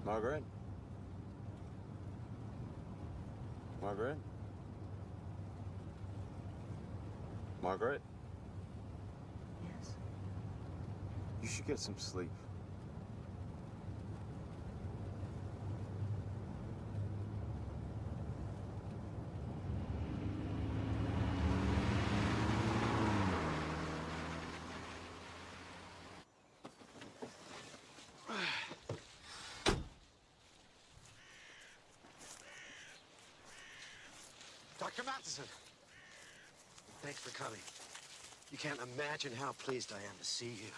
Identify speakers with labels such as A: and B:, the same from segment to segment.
A: Margaret? Margaret? Margaret?
B: Yes?
A: You should get some sleep.
C: Dr. Matheson! Thanks for coming. You can't imagine how pleased I am to see you.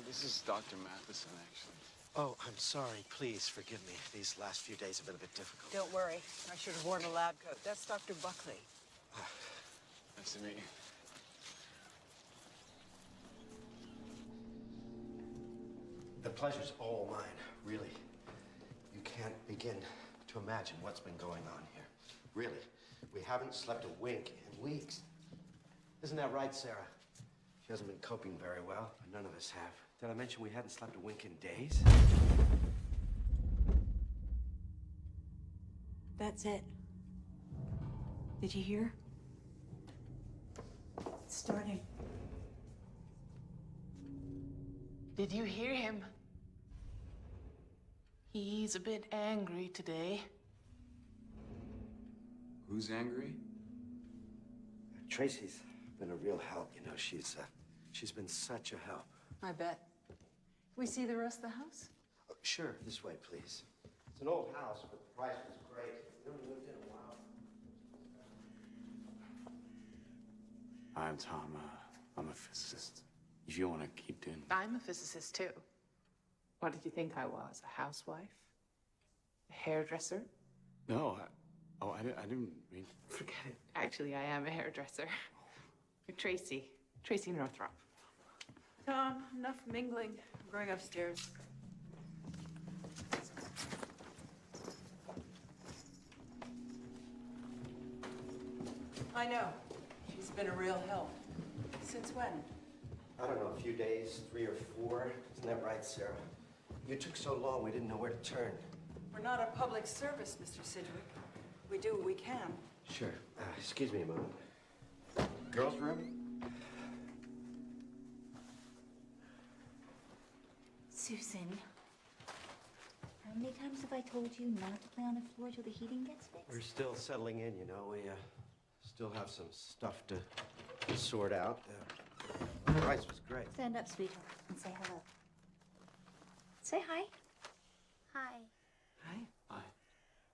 A: This is Dr. Matheson, actually.
C: Oh, I'm sorry. Please forgive me. These last few days have been a bit difficult.
B: Don't worry. I should have worn a lab coat. That's Dr. Buckley.
A: Nice to meet you.
C: The pleasure's all mine, really. You can't begin to imagine what's been going on here. Really. We haven't slept a wink in weeks. Isn't that right, Sarah? She hasn't been coping very well, but none of us have. Did I mention we hadn't slept a wink in days?
B: That's it. Did you hear? It's starting.
D: Did you hear him? He's a bit angry today.
A: Who's angry?
C: Tracy's been a real help, you know. She's been such a help.
B: I bet. We see the rest of the house?
C: Oh, sure, this way, please. It's an old house, but the price was great. We only lived in a while.
A: I'm Tom. I'm a physicist. If you want to keep doing...
D: I'm a physicist, too. What did you think I was? A housewife? A hairdresser?
A: No, I didn't mean...
D: Forget it. Actually, I am a hairdresser. Tracy. Tracy Northrop.
B: Tom, enough mingling. I'm going upstairs. I know. She's been a real help. Since when?
C: I don't know, a few days, 3 or 4. Isn't that right, Sarah? You took so long, we didn't know where to turn.
B: We're not a public service, Mr. Sidgwick. We do what we can.
C: Sure. Excuse me a moment. Girls' room?
E: Susan, how many times have I told you not to play on the floor till the heating gets fixed?
C: We're still settling in, you know. We still have some stuff to sort out. The price was great.
E: Stand up, sweetheart, and say hello. Say hi. Hi.
B: Hi.
A: Hi.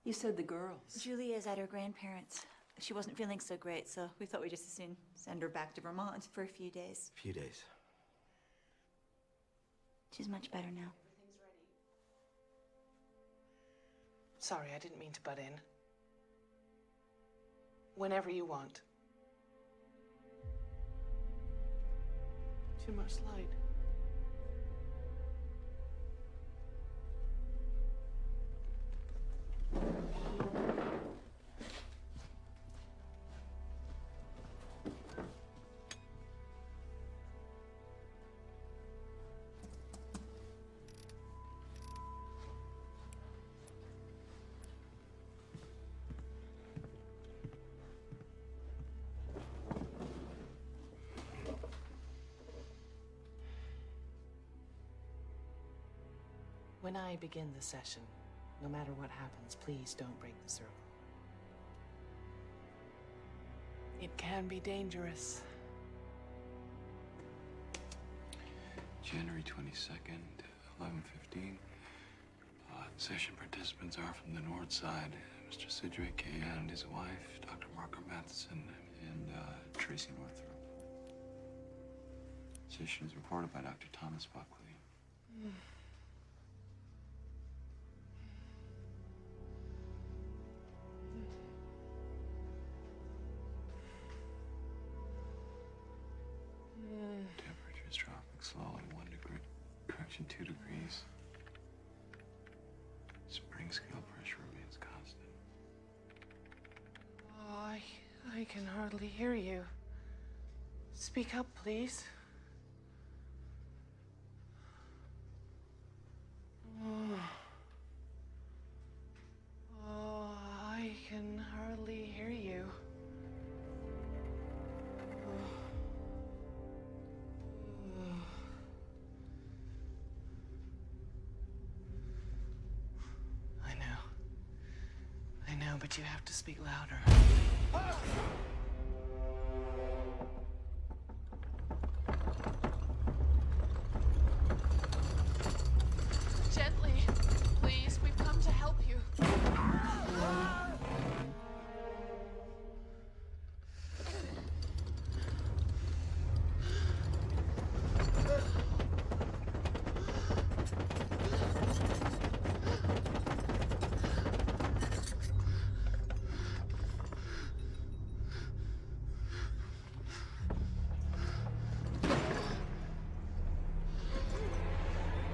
B: You said the girls.
E: Julia's at her grandparents'. She wasn't feeling so great, so we thought we'd just as soon send her back to Vermont for a few days.
C: A few days.
E: She's much better now.
D: Everything's ready. Sorry, I didn't mean to butt in. Whenever you want. Too much light. When I begin the session, no matter what happens, please don't break the circle. It can be dangerous.
A: January 22nd, 11:15. Session participants are from the north side. Mr. Sidgwick and his wife, Dr. Margaret Matheson, and Tracy Northrop. Session is reported by Dr. Thomas Buckley. Temperature is dropping slowly, 1 degree. Correction, 2 degrees. Spring scale pressure remains constant.
D: Oh, I can hardly hear you. Speak up, please. Oh. Oh, I can hardly hear you. I know, but you have to speak louder. Gently, please. We've come to help you.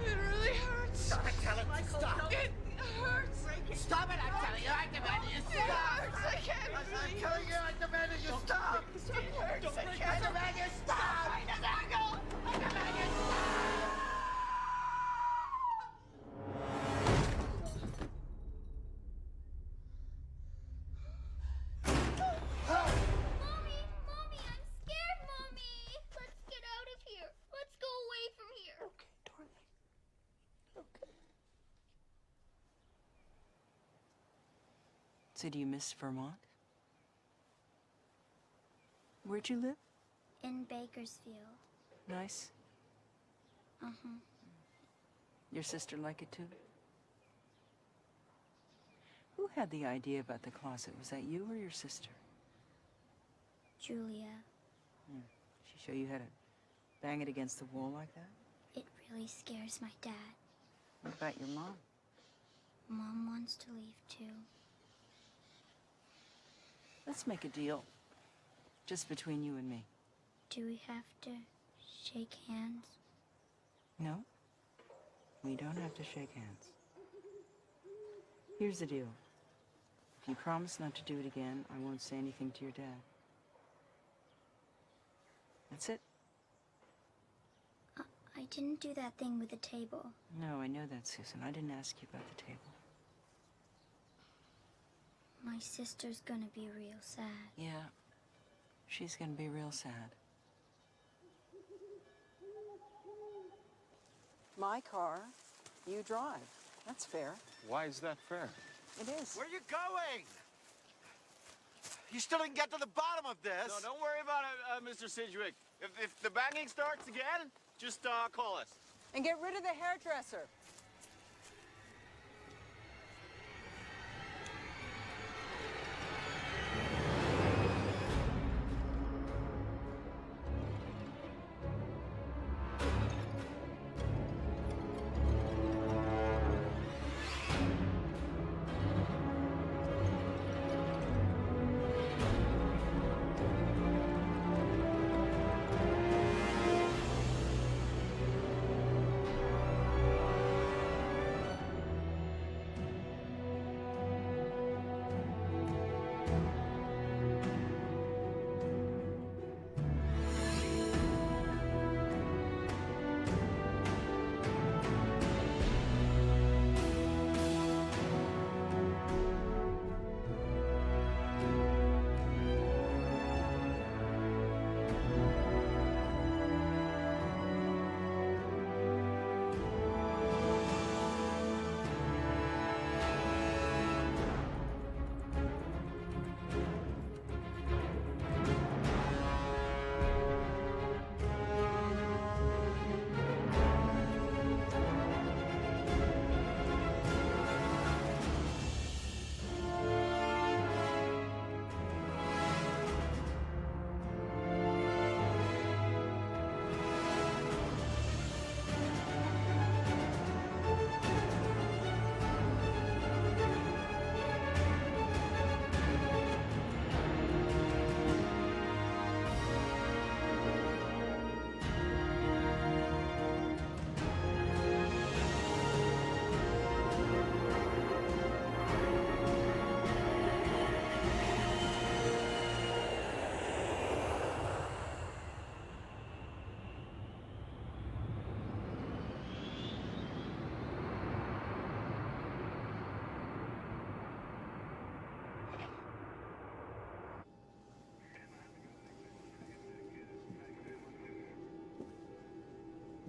D: It really hurts.
C: Stop it, tell it to stop.
D: It hurts.
C: Stop it, I'm telling you. I demand you
D: It
C: stop.
D: hurts. I can't
C: I'm
D: breathe.
C: telling you, I demand you stop.
D: It hurts. I
C: I
D: can't.
C: demand you stop. I demand you stop.
F: Mommy, I'm scared, Mommy. Let's get out of here. Let's go away from here.
D: Okay, darling. Okay.
B: So do you miss Vermont? Where'd you live?
F: In Bakersfield.
B: Nice. Your sister like it too? Who had the idea about the closet? Was that you or your sister?
F: Julia,
B: She show you how to bang it against the wall like that?
F: it really scares my dad.
B: What about your mom?
F: Mom wants to leave too.
B: Let's make a deal. Just between you and me.
F: Do we have to shake hands?
B: No? We don't have to shake hands. Here's the deal. If you promise not to do it again, I won't say anything to your dad. That's it.
F: I didn't do that thing with the table.
B: No, I know that, Susan. I didn't ask you about the table.
F: My sister's gonna be real sad.
B: Yeah, she's gonna be real sad. My car, you drive. That's fair.
G: Why is that fair?
B: It is.
C: Where are you going? You still didn't get to the bottom of this.
G: No, don't worry about it, Mr. Sidgwick. If the banging starts again, just call us.
B: And get rid of the hairdresser.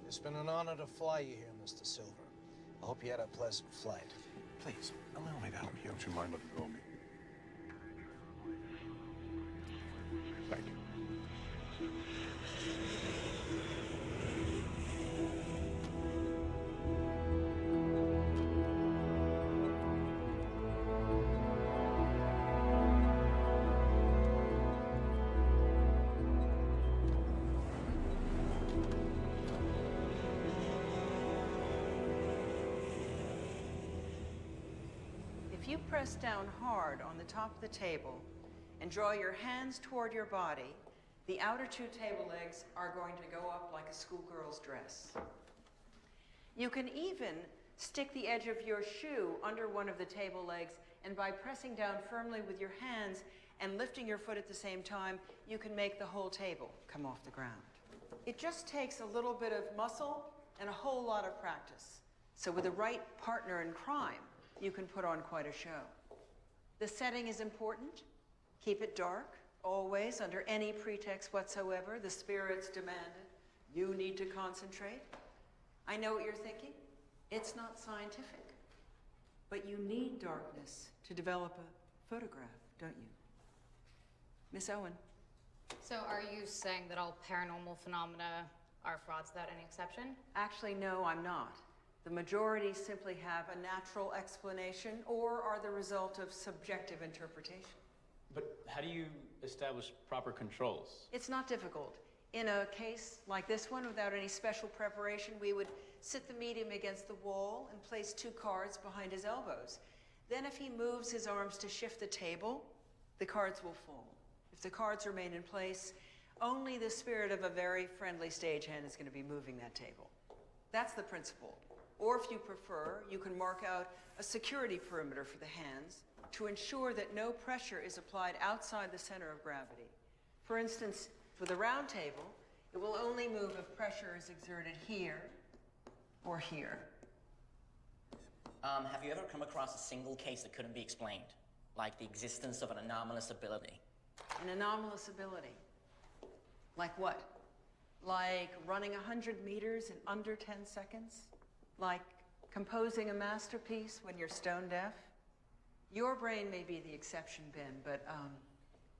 H: It's been an honor to fly you here, Mr. Silver. I hope you had a pleasant flight. Please, allow me to help you.
I: Don't you mind letting go of me? Thank you.
B: If you press down hard on the top of the table and draw your hands toward your body, the outer two table legs are going to go up like a schoolgirl's dress. You can even stick the edge of your shoe under one of the table legs, and by pressing down firmly with your hands and lifting your foot at the same time, you can make the whole table come off the ground. It just takes a little bit of muscle and a whole lot of practice. So with the right partner in crime, you can put on quite a show. The setting is important. Keep it dark, always, under any pretext whatsoever. The spirits demand it. You need to concentrate. I know what you're thinking. It's not scientific. But you need darkness to develop a photograph, don't you? Miss Owen.
J: So are you saying that all paranormal phenomena are frauds without any exception?
B: Actually, no, I'm not. The majority simply have a natural explanation or are the result of subjective interpretation.
K: But how do you establish proper controls?
B: It's not difficult. In a case like this one, without any special preparation, we would sit the medium against the wall and place two cards behind his elbows. Then if he moves his arms to shift the table, the cards will fall. If the cards remain in place, only the spirit of a very friendly stagehand is going to be moving that table. That's the principle. Or if you prefer, you can mark out a security perimeter for the hands to ensure that no pressure is applied outside the center of gravity. For instance, for the round table, it will only move if pressure is exerted here or here.
L: Have you ever come across a single case that couldn't be explained? Like the existence of an anomalous ability?
B: An anomalous ability? Like what? Like running 100 meters in under 10 seconds? Like composing a masterpiece when you're stone deaf? Your brain may be the exception, Ben, but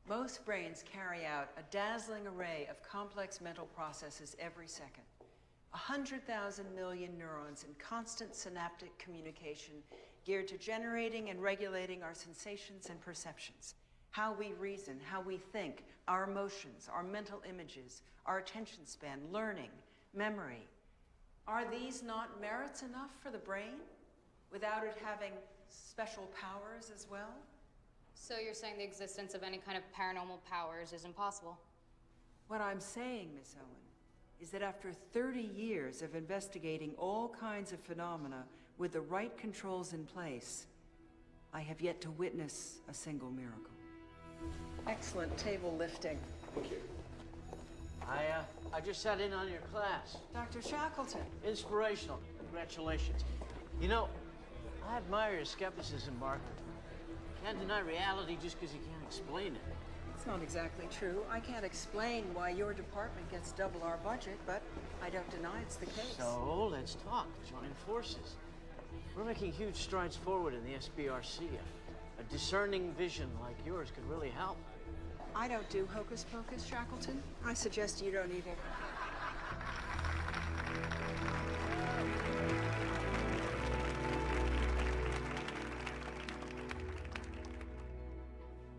B: most brains carry out a dazzling array of complex mental processes every second. 100,000 million neurons in constant synaptic communication geared to generating and regulating our sensations and perceptions. How we reason, how we think, our emotions, our mental images, our attention span, learning, memory. Are these not merits enough for the brain without it having special powers as well?
J: So you're saying the existence of any kind of paranormal powers is impossible?
B: What I'm saying, Miss Owen, is that after 30 years of investigating all kinds of phenomena with the right controls in place, I have yet to witness a single miracle. Excellent table lifting.
M: Thank you. I just sat in on your class.
B: Dr. Shackleton.
M: Inspirational. Congratulations. You know, I admire your skepticism, Mark. Can't deny reality just because you can't explain it.
B: It's not exactly true. I can't explain why your department gets double our budget, but I don't deny it's the case.
M: So, let's talk. Join forces. We're making huge strides forward in the SBRC. A discerning vision like yours could really help.
B: I don't do hocus pocus, Shackleton. I suggest you don't either.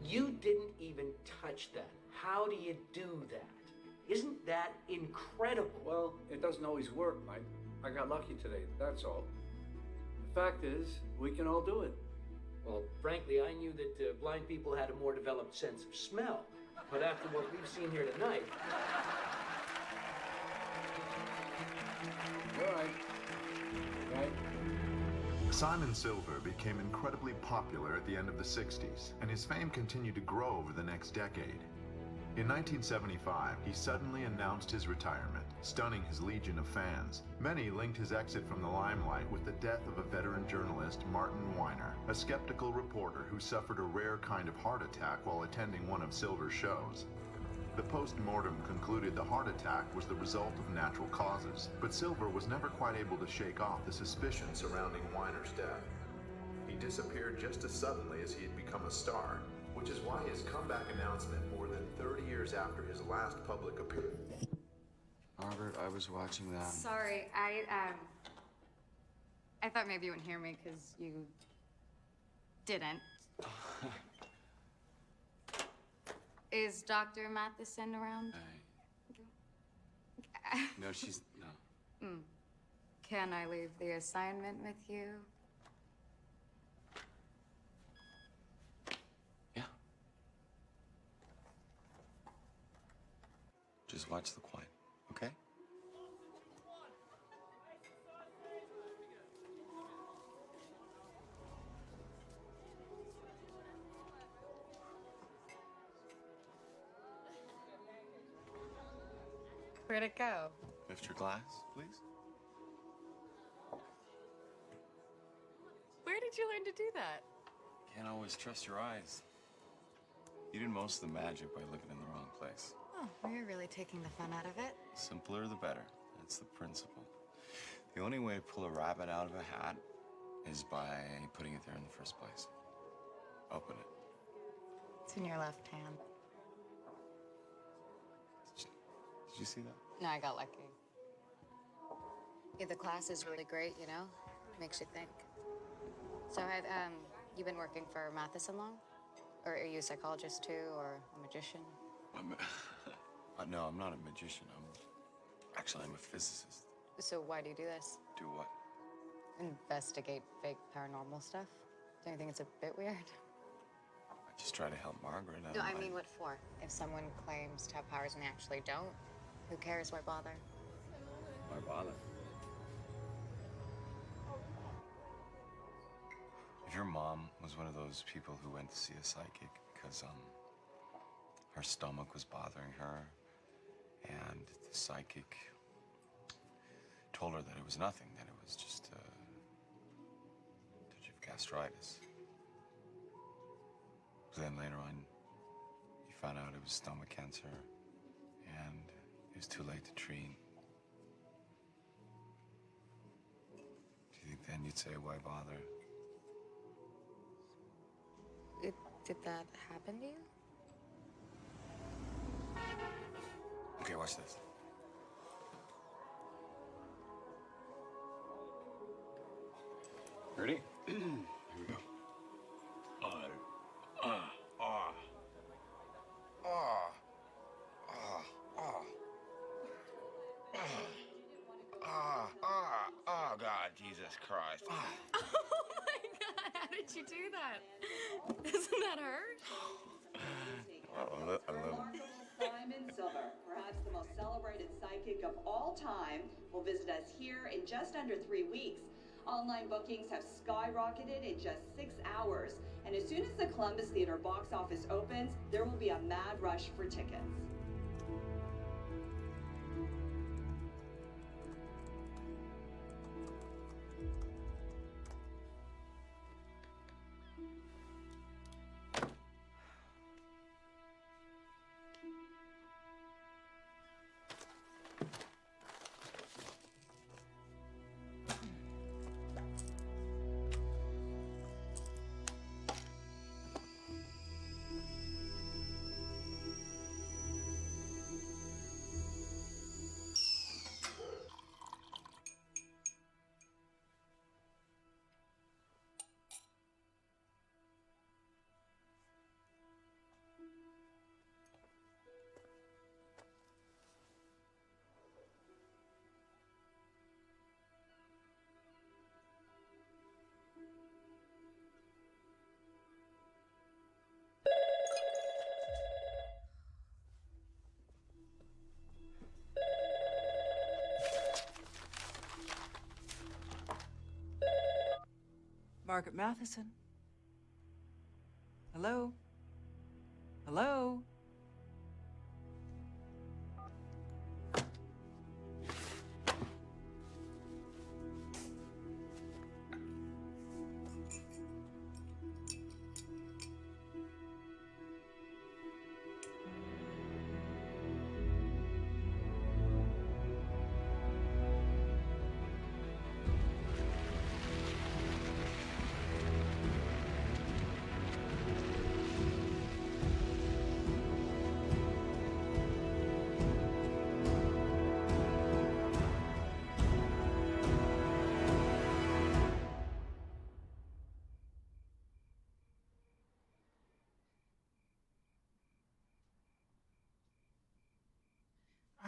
N: You didn't even touch that. How do you do that? Isn't that incredible?
O: Well, it doesn't always work, Mike. I got lucky today, that's all. The fact is, we can all do it.
N: Well, frankly, I knew that blind people had a more developed sense of smell. But after what we've seen here tonight...
O: All right. Right.
I: Simon Silver became incredibly popular at the end of the 60s, and his fame continued to grow over the next decade. In 1975, he suddenly announced his retirement, stunning his legion of fans. Many linked his exit from the limelight with the death of a veteran journalist, Martin Weiner, a skeptical reporter who suffered a rare kind of heart attack while attending one of Silver's shows. The post-mortem concluded the heart attack was the result of natural causes, but Silver was never quite able to shake off the suspicion surrounding Weiner's death. He disappeared just as suddenly as he had become a star, which is why his comeback announcement more than 30 years after his last public appearance.
A: Margaret, I was watching that.
J: Sorry, I thought maybe you wouldn't hear me because you didn't. Is Dr. Matheson around?
A: No, she's no.
J: Can I leave the assignment with you?
A: Yeah. Just watch the quiet, okay?
J: Where'd it go?
A: Lift your glass, please.
J: Where did you learn to do that?
A: Can't always trust your eyes. You did most of the magic by looking in the wrong place.
J: Oh, well, you're really taking the fun out of it.
A: Simpler the better. That's the principle. The only way to pull a rabbit out of a hat is by putting it there in the first place. Open it.
J: It's in your left hand.
A: Did you see that?
J: No, I got lucky. Yeah, the class is really great, you know? Makes you think. So have you been working for Matheson long? Or are you a psychologist too, or a magician?
A: No, I'm not a magician. I'm a physicist.
J: So why do you do this?
A: Do what?
J: Investigate fake paranormal stuff? Don't you think it's a bit weird?
A: I just try to help Margaret.
J: No, I mean, what for? If someone claims to have powers and they actually don't, who cares? Why bother?
A: Why bother? If your mom was one of those people who went to see a psychic because her stomach was bothering her, and the psychic told her that it was nothing, that it was just a touch of gastritis. But then later on, you found out it was stomach cancer, and it was too late to treat. Do you think then you'd say, why bother?
J: Did that happen to you?
A: Okay, watch this. Ready? Here we go.
G: Oh, God, Jesus Christ.
J: Oh my God, how did you do that? Doesn't that hurt?
A: I love
P: Simon Silver, perhaps the most celebrated psychic of all time, will visit us here in just under 3 weeks. Online bookings have skyrocketed in just 6 hours. And as soon as the Columbus Theater box office opens, there will be a mad rush for tickets.
B: Margaret Matheson. Hello? Hello?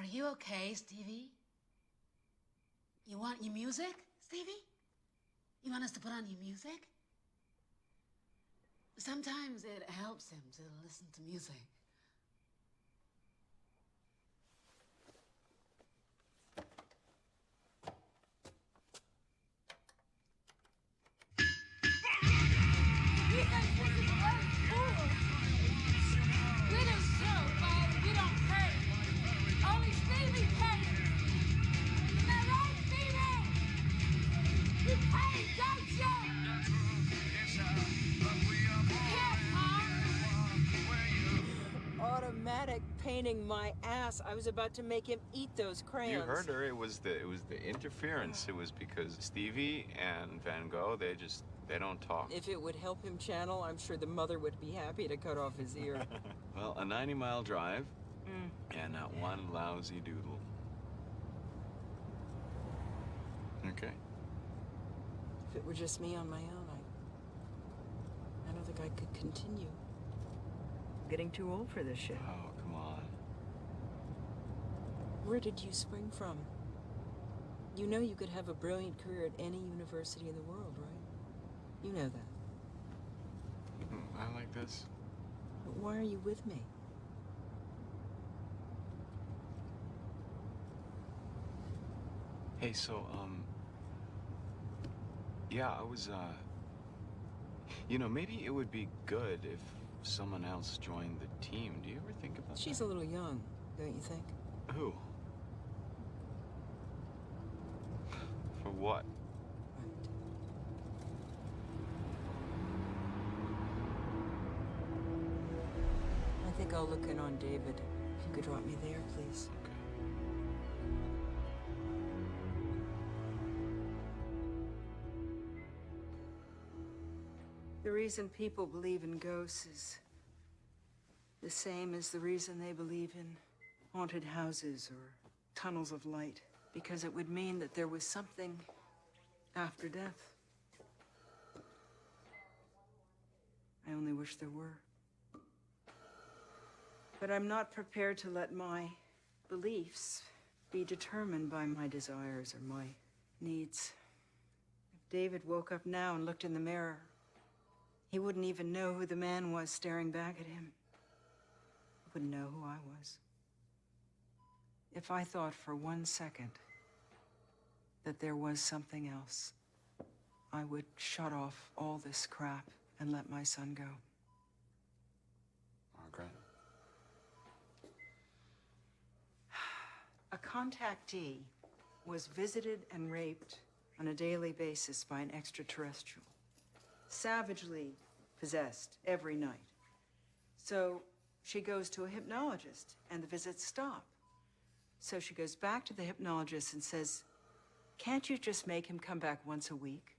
Q: Are you okay, Stevie? You want your music, Stevie? You want us to put on your music? Sometimes it helps him to listen to music.
B: Automatic painting my ass. I was about to make him eat those crayons.
A: You heard her. It was the interference. It was because Stevie and Van Gogh, they don't talk.
B: If it would help him channel, I'm sure the mother would be happy to cut off his ear.
A: Well, a 90-mile drive and not one lousy doodle. Okay.
B: If it were just me on my own, I don't think I could continue. I'm getting too old for this shit.
A: Oh, come on.
B: Where did you spring from? You know you could have a brilliant career at any university in the world, right? You know that.
A: I like this.
B: But why are you with me?
A: Hey, so, yeah, I was, you know, maybe it would be good if someone else joined the team. Do you ever think about that?
B: She's a little young, don't you think?
A: Who? For what?
B: I think I'll look in on David. If you could drop me there, please. The reason people believe in ghosts is the same as the reason they believe in haunted houses or tunnels of light. Because it would mean that there was something after death. I only wish there were. But I'm not prepared to let my beliefs be determined by my desires or my needs. If David woke up now and looked in the mirror, he wouldn't even know who the man was staring back at him. He wouldn't know who I was. If I thought for 1 second that there was something else, I would shut off all this crap and let my son go.
A: Margaret?
B: A contactee was visited and raped on a daily basis by an extraterrestrial, savagely possessed every night. So she goes to a hypnologist and the visits stop. So she goes back to the hypnologist and says, "Can't you just make him come back once a week?"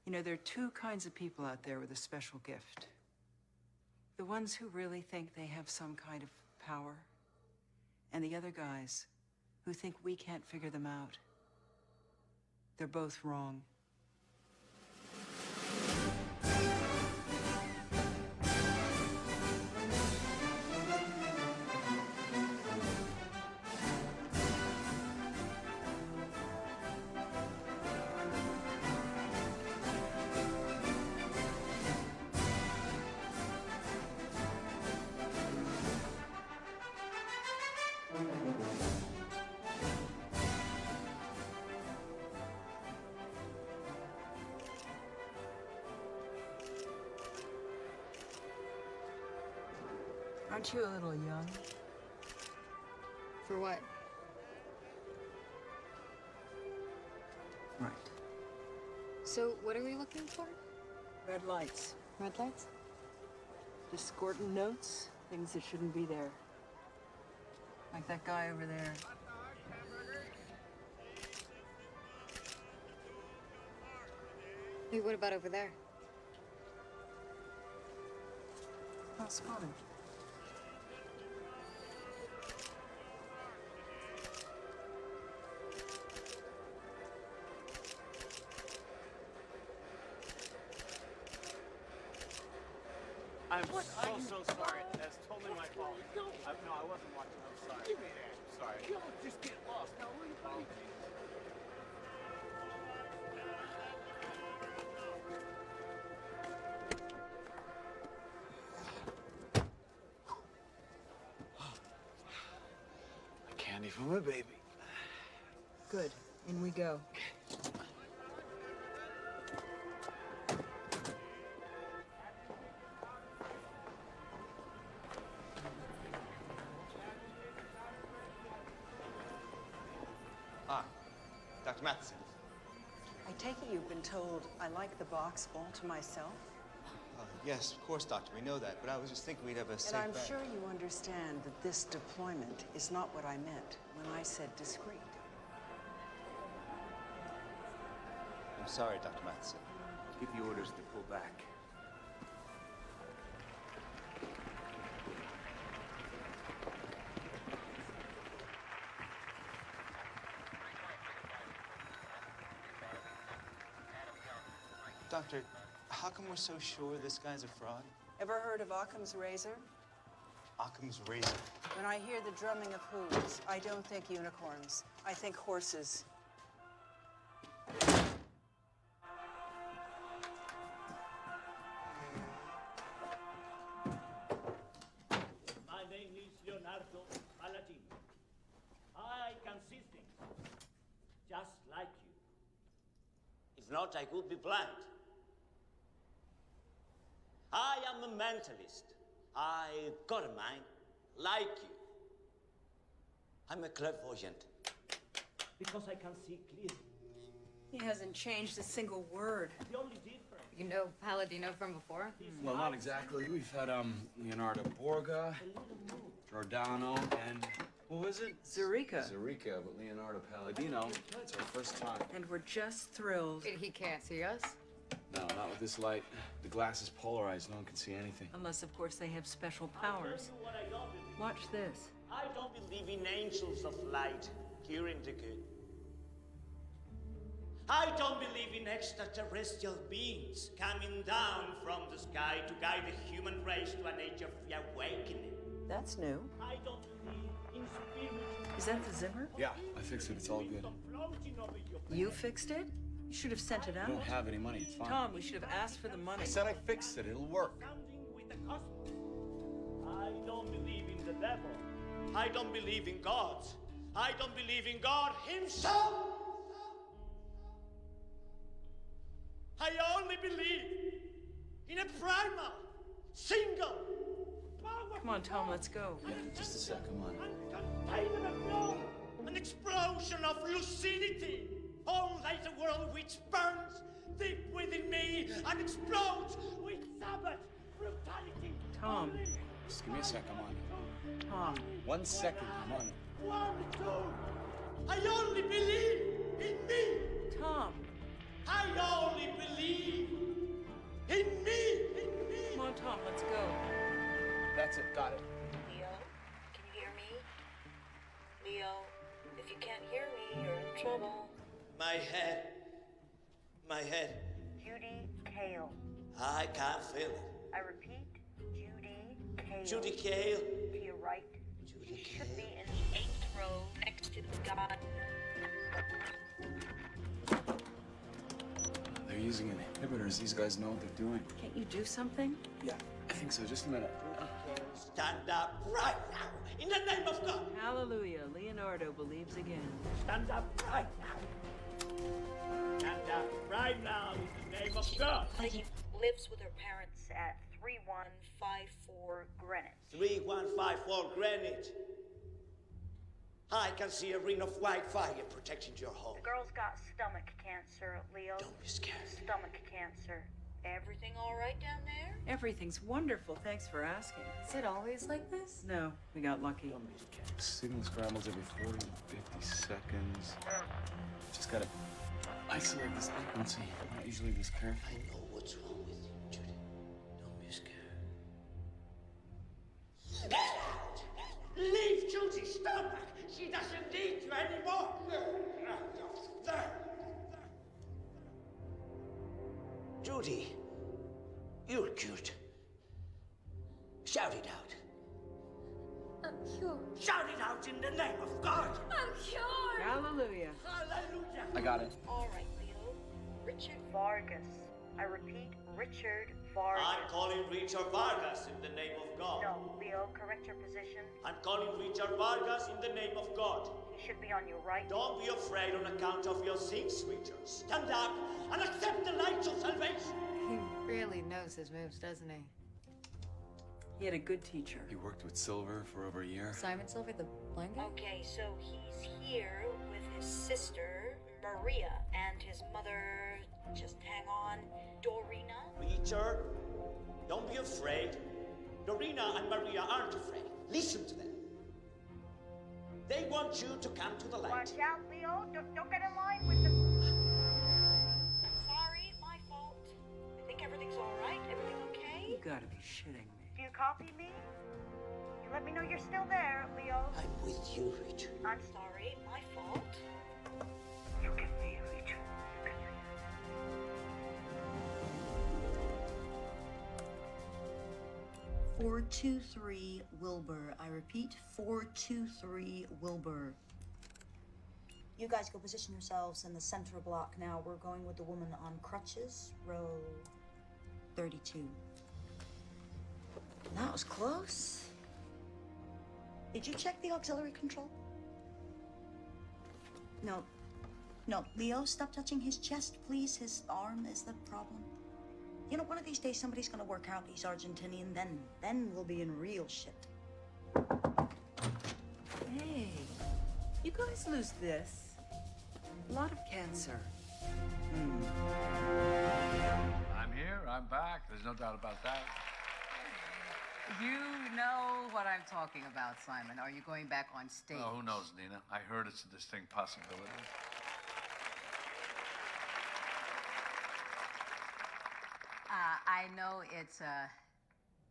B: You know, there are two kinds of people out there with a special gift. The ones who really think they have some kind of power, and the other guys who think we can't figure them out. They're both wrong. Aren't you a little young?
J: For what?
B: Right.
J: So, what are we looking for?
B: Red lights.
J: Red lights?
B: Discordant notes, things that shouldn't be there. Like that guy over there.
J: Wait, what about over there?
B: Not spotted.
G: I'm so sorry. That's totally my fault. No, I wasn't watching. I'm sorry.
N: Give me that.
G: I'm sorry.
N: Yo, just get lost. Now, where you going?
G: Candy for my baby.
B: Good. In we go.
R: Ah, Dr. Matheson.
B: I take it you've been told I like the box all to myself?
R: Yes, of course, Doctor. We know that. But I was just thinking we'd have a safe
B: And I'm
R: bet.
B: sure you understand that this deployment is not what I meant when I said discreet.
R: I'm sorry, Dr. Matheson.
N: Give the orders to pull back.
R: Doctor, how come we're so sure this guy's a fraud?
B: Ever heard of Occam's razor?
R: Occam's razor.
B: When I hear the drumming of hooves, I don't think unicorns. I think horses.
S: My name is Leonardo Paladino. I can see things, just like you. If not, I could be blind. I am a mentalist. I got a mind, like you. I'm a clairvoyant, because I can see clearly.
B: He hasn't changed a single word.
S: The only difference.
J: You know Paladino from before?
A: Well, not exactly. We've had Leonardo Borga, Giordano, and what was it?
B: Zurica.
A: Zurica, but Leonardo Palladino. It's our first time.
B: And we're just thrilled.
J: He can't see us?
A: No, not with this light. The glass is polarized. No one can see anything.
B: Unless, of course, they have special powers. Watch this.
S: I don't believe in angels of light curing the good. I don't believe in extraterrestrial beings coming down from the sky to guide the human race to an age of awakening.
B: That's new.
S: I don't believe in spiritual.
B: Is that the Zimmer?
A: Yeah, I fixed it. It's all good.
B: You fixed it? You should have sent it out.
A: I don't have any money. It's fine.
B: Tom, we should have asked for the money.
A: I said I fixed it. It'll work.
S: With the cosmos. I don't believe in the devil. I don't believe in gods. I don't believe in God himself. I only believe in a primal, single, powerful.
B: Come on, Tom, let's go.
A: Yeah, just a sec. Come on.
S: Uncontainable, an explosion of lucidity. All like the world which burns deep within me and explodes with savage brutality.
B: Tom.
A: Just give me a sec. Come on.
B: Tom.
A: 1 second. Come on.
S: 1, 2. I only believe in me.
B: Tom.
S: I only believe in me.
B: Come on, Tom, let's go.
A: That's it. Got it.
T: Leo, can you hear me? Leo, if you can't hear me, you're in trouble.
S: My head.
T: Judy Kale.
S: I can't feel it.
T: I repeat, Judy Kale.
S: Judy Kale.
T: To your right.
S: Judy
T: She should be in the 8th row next to the god.
A: They're using inhibitors. These guys know what they're doing.
B: Can't you do something?
A: Yeah, I think so. Just a minute.
S: Stand up right now, in the name of God.
B: Hallelujah. Leonardo believes again.
S: Stand up right now. Stand up right now, in the name of God.
T: She lives with her parents at 3154 Greenwich.
S: 3154 Greenwich. I can see a ring of white fire protecting your home.
T: The girl's got stomach cancer, Leo.
S: Don't be scared.
T: Stomach cancer. Everything all right down there?
B: Everything's wonderful. Thanks for asking.
J: Is it always like this?
B: No, we got lucky.
A: Signal scrambles every 40 to 50 seconds. Just gotta isolate this frequency. I'm not usually this careful.
S: I know what's wrong with you, Judy. Don't be scared. Get out! Leave Judy's stomach! She doesn't need you anymore! There! Judy, you're cute. Shout it out.
F: I'm cured.
S: Shout it out in the name of God.
F: I'm cured.
B: Hallelujah.
S: Hallelujah.
K: I got it.
T: All right, Leo. Richard Vargas. I repeat, Richard Vargas.
S: I'm calling Richard Vargas in the name of God.
T: No, Leo, correct your position.
S: I'm calling Richard Vargas in the name of God.
T: He should be on your right.
S: Don't be afraid on account of your sins, Richard. Stand up and accept the light of salvation.
J: He really knows his moves, doesn't he?
B: He had a good teacher.
A: He worked with Silver for over a year.
J: Simon Silver, the blind guy?
T: Okay, so he's here with his sister, Maria, and his mother, just hang on, Dorina.
S: Richard, don't be afraid. Dorina and Maria aren't afraid. Listen to them. They want you to come to the light.
T: Watch out, Leo. Don't get in line with them. Sorry, my fault. I think everything's all right. Everything okay?
B: You gotta be shitting me.
T: Do you copy me? You let me know you're still there, Leo.
S: I'm with you, Richard.
T: I'm sorry, my fault.
S: You can be, Richard.
E: 423 Wilbur. I repeat, 423 Wilbur. You guys go position yourselves in the center block now. We're going with the woman on crutches, row 32. That was close. Did you check the auxiliary control? No. No, Leo, stop touching his chest, please. His arm is the problem. You know, one of these days somebody's gonna work out he's Argentinian, then we'll be in real shit.
B: Hey, you guys lose this. A lot of cancer.
O: I'm here, I'm back. There's no doubt about that.
D: You know what I'm talking about, Simon. Are you going back on stage?
O: Oh, who knows, Nina? I heard it's a distinct possibility.
D: I know it's a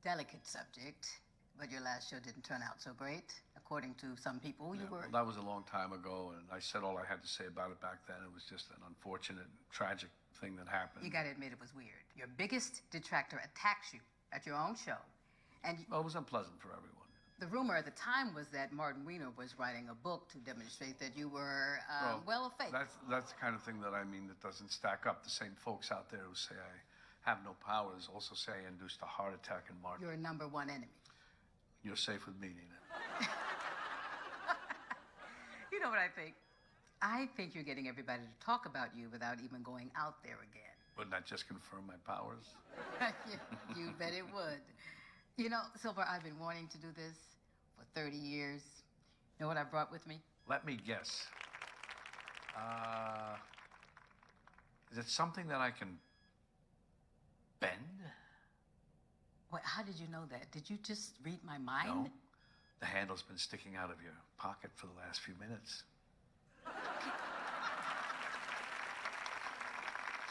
D: delicate subject, but your last show didn't turn out so great. According to some people, you were...
O: Well, that was a long time ago, and I said all I had to say about it back then. It was just an unfortunate, tragic thing that happened.
D: You gotta admit it was weird. Your biggest detractor attacks you at your own show. And
O: Well, it was unpleasant for everyone.
D: the rumor at the time was that Martin Weiner was writing a book to demonstrate that you were well effaced.
O: That's the kind of thing that I mean that doesn't stack up. The same folks out there who say I have no powers also say I induced a heart attack in Martin.
D: Your number one enemy.
O: You're safe with me, Nina.
D: You know what I think? I think you're getting everybody to talk about you without even going out there again.
O: Wouldn't that just confirm my powers?
D: You bet it would. You know, Silver, I've been wanting to do this for 30 years. You know what I brought with me?
O: Let me guess. Is it something that I can bend?
D: Wait, how did you know that? Did you just read my mind?
O: No. The handle's been sticking out of your pocket for the last few minutes.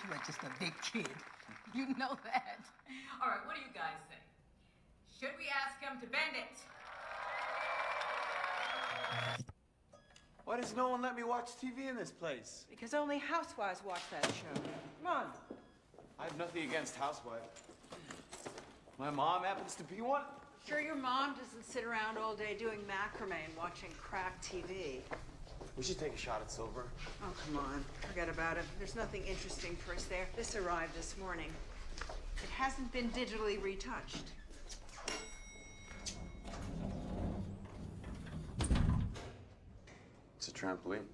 D: You are just a big kid. You know that. All right, what do you guys think? Should we ask him to bend it?
R: Why does no one let me watch TV in this place?
B: Because only housewives watch that show. Come on.
R: I have nothing against housewives. My mom happens to be one.
B: Sure your mom doesn't sit around all day doing macrame and watching crack TV.
R: We should take a shot at Silver.
B: Oh, come on. Forget about it. There's nothing interesting for us there. This arrived this morning. It hasn't been digitally retouched.
A: It's a trampoline.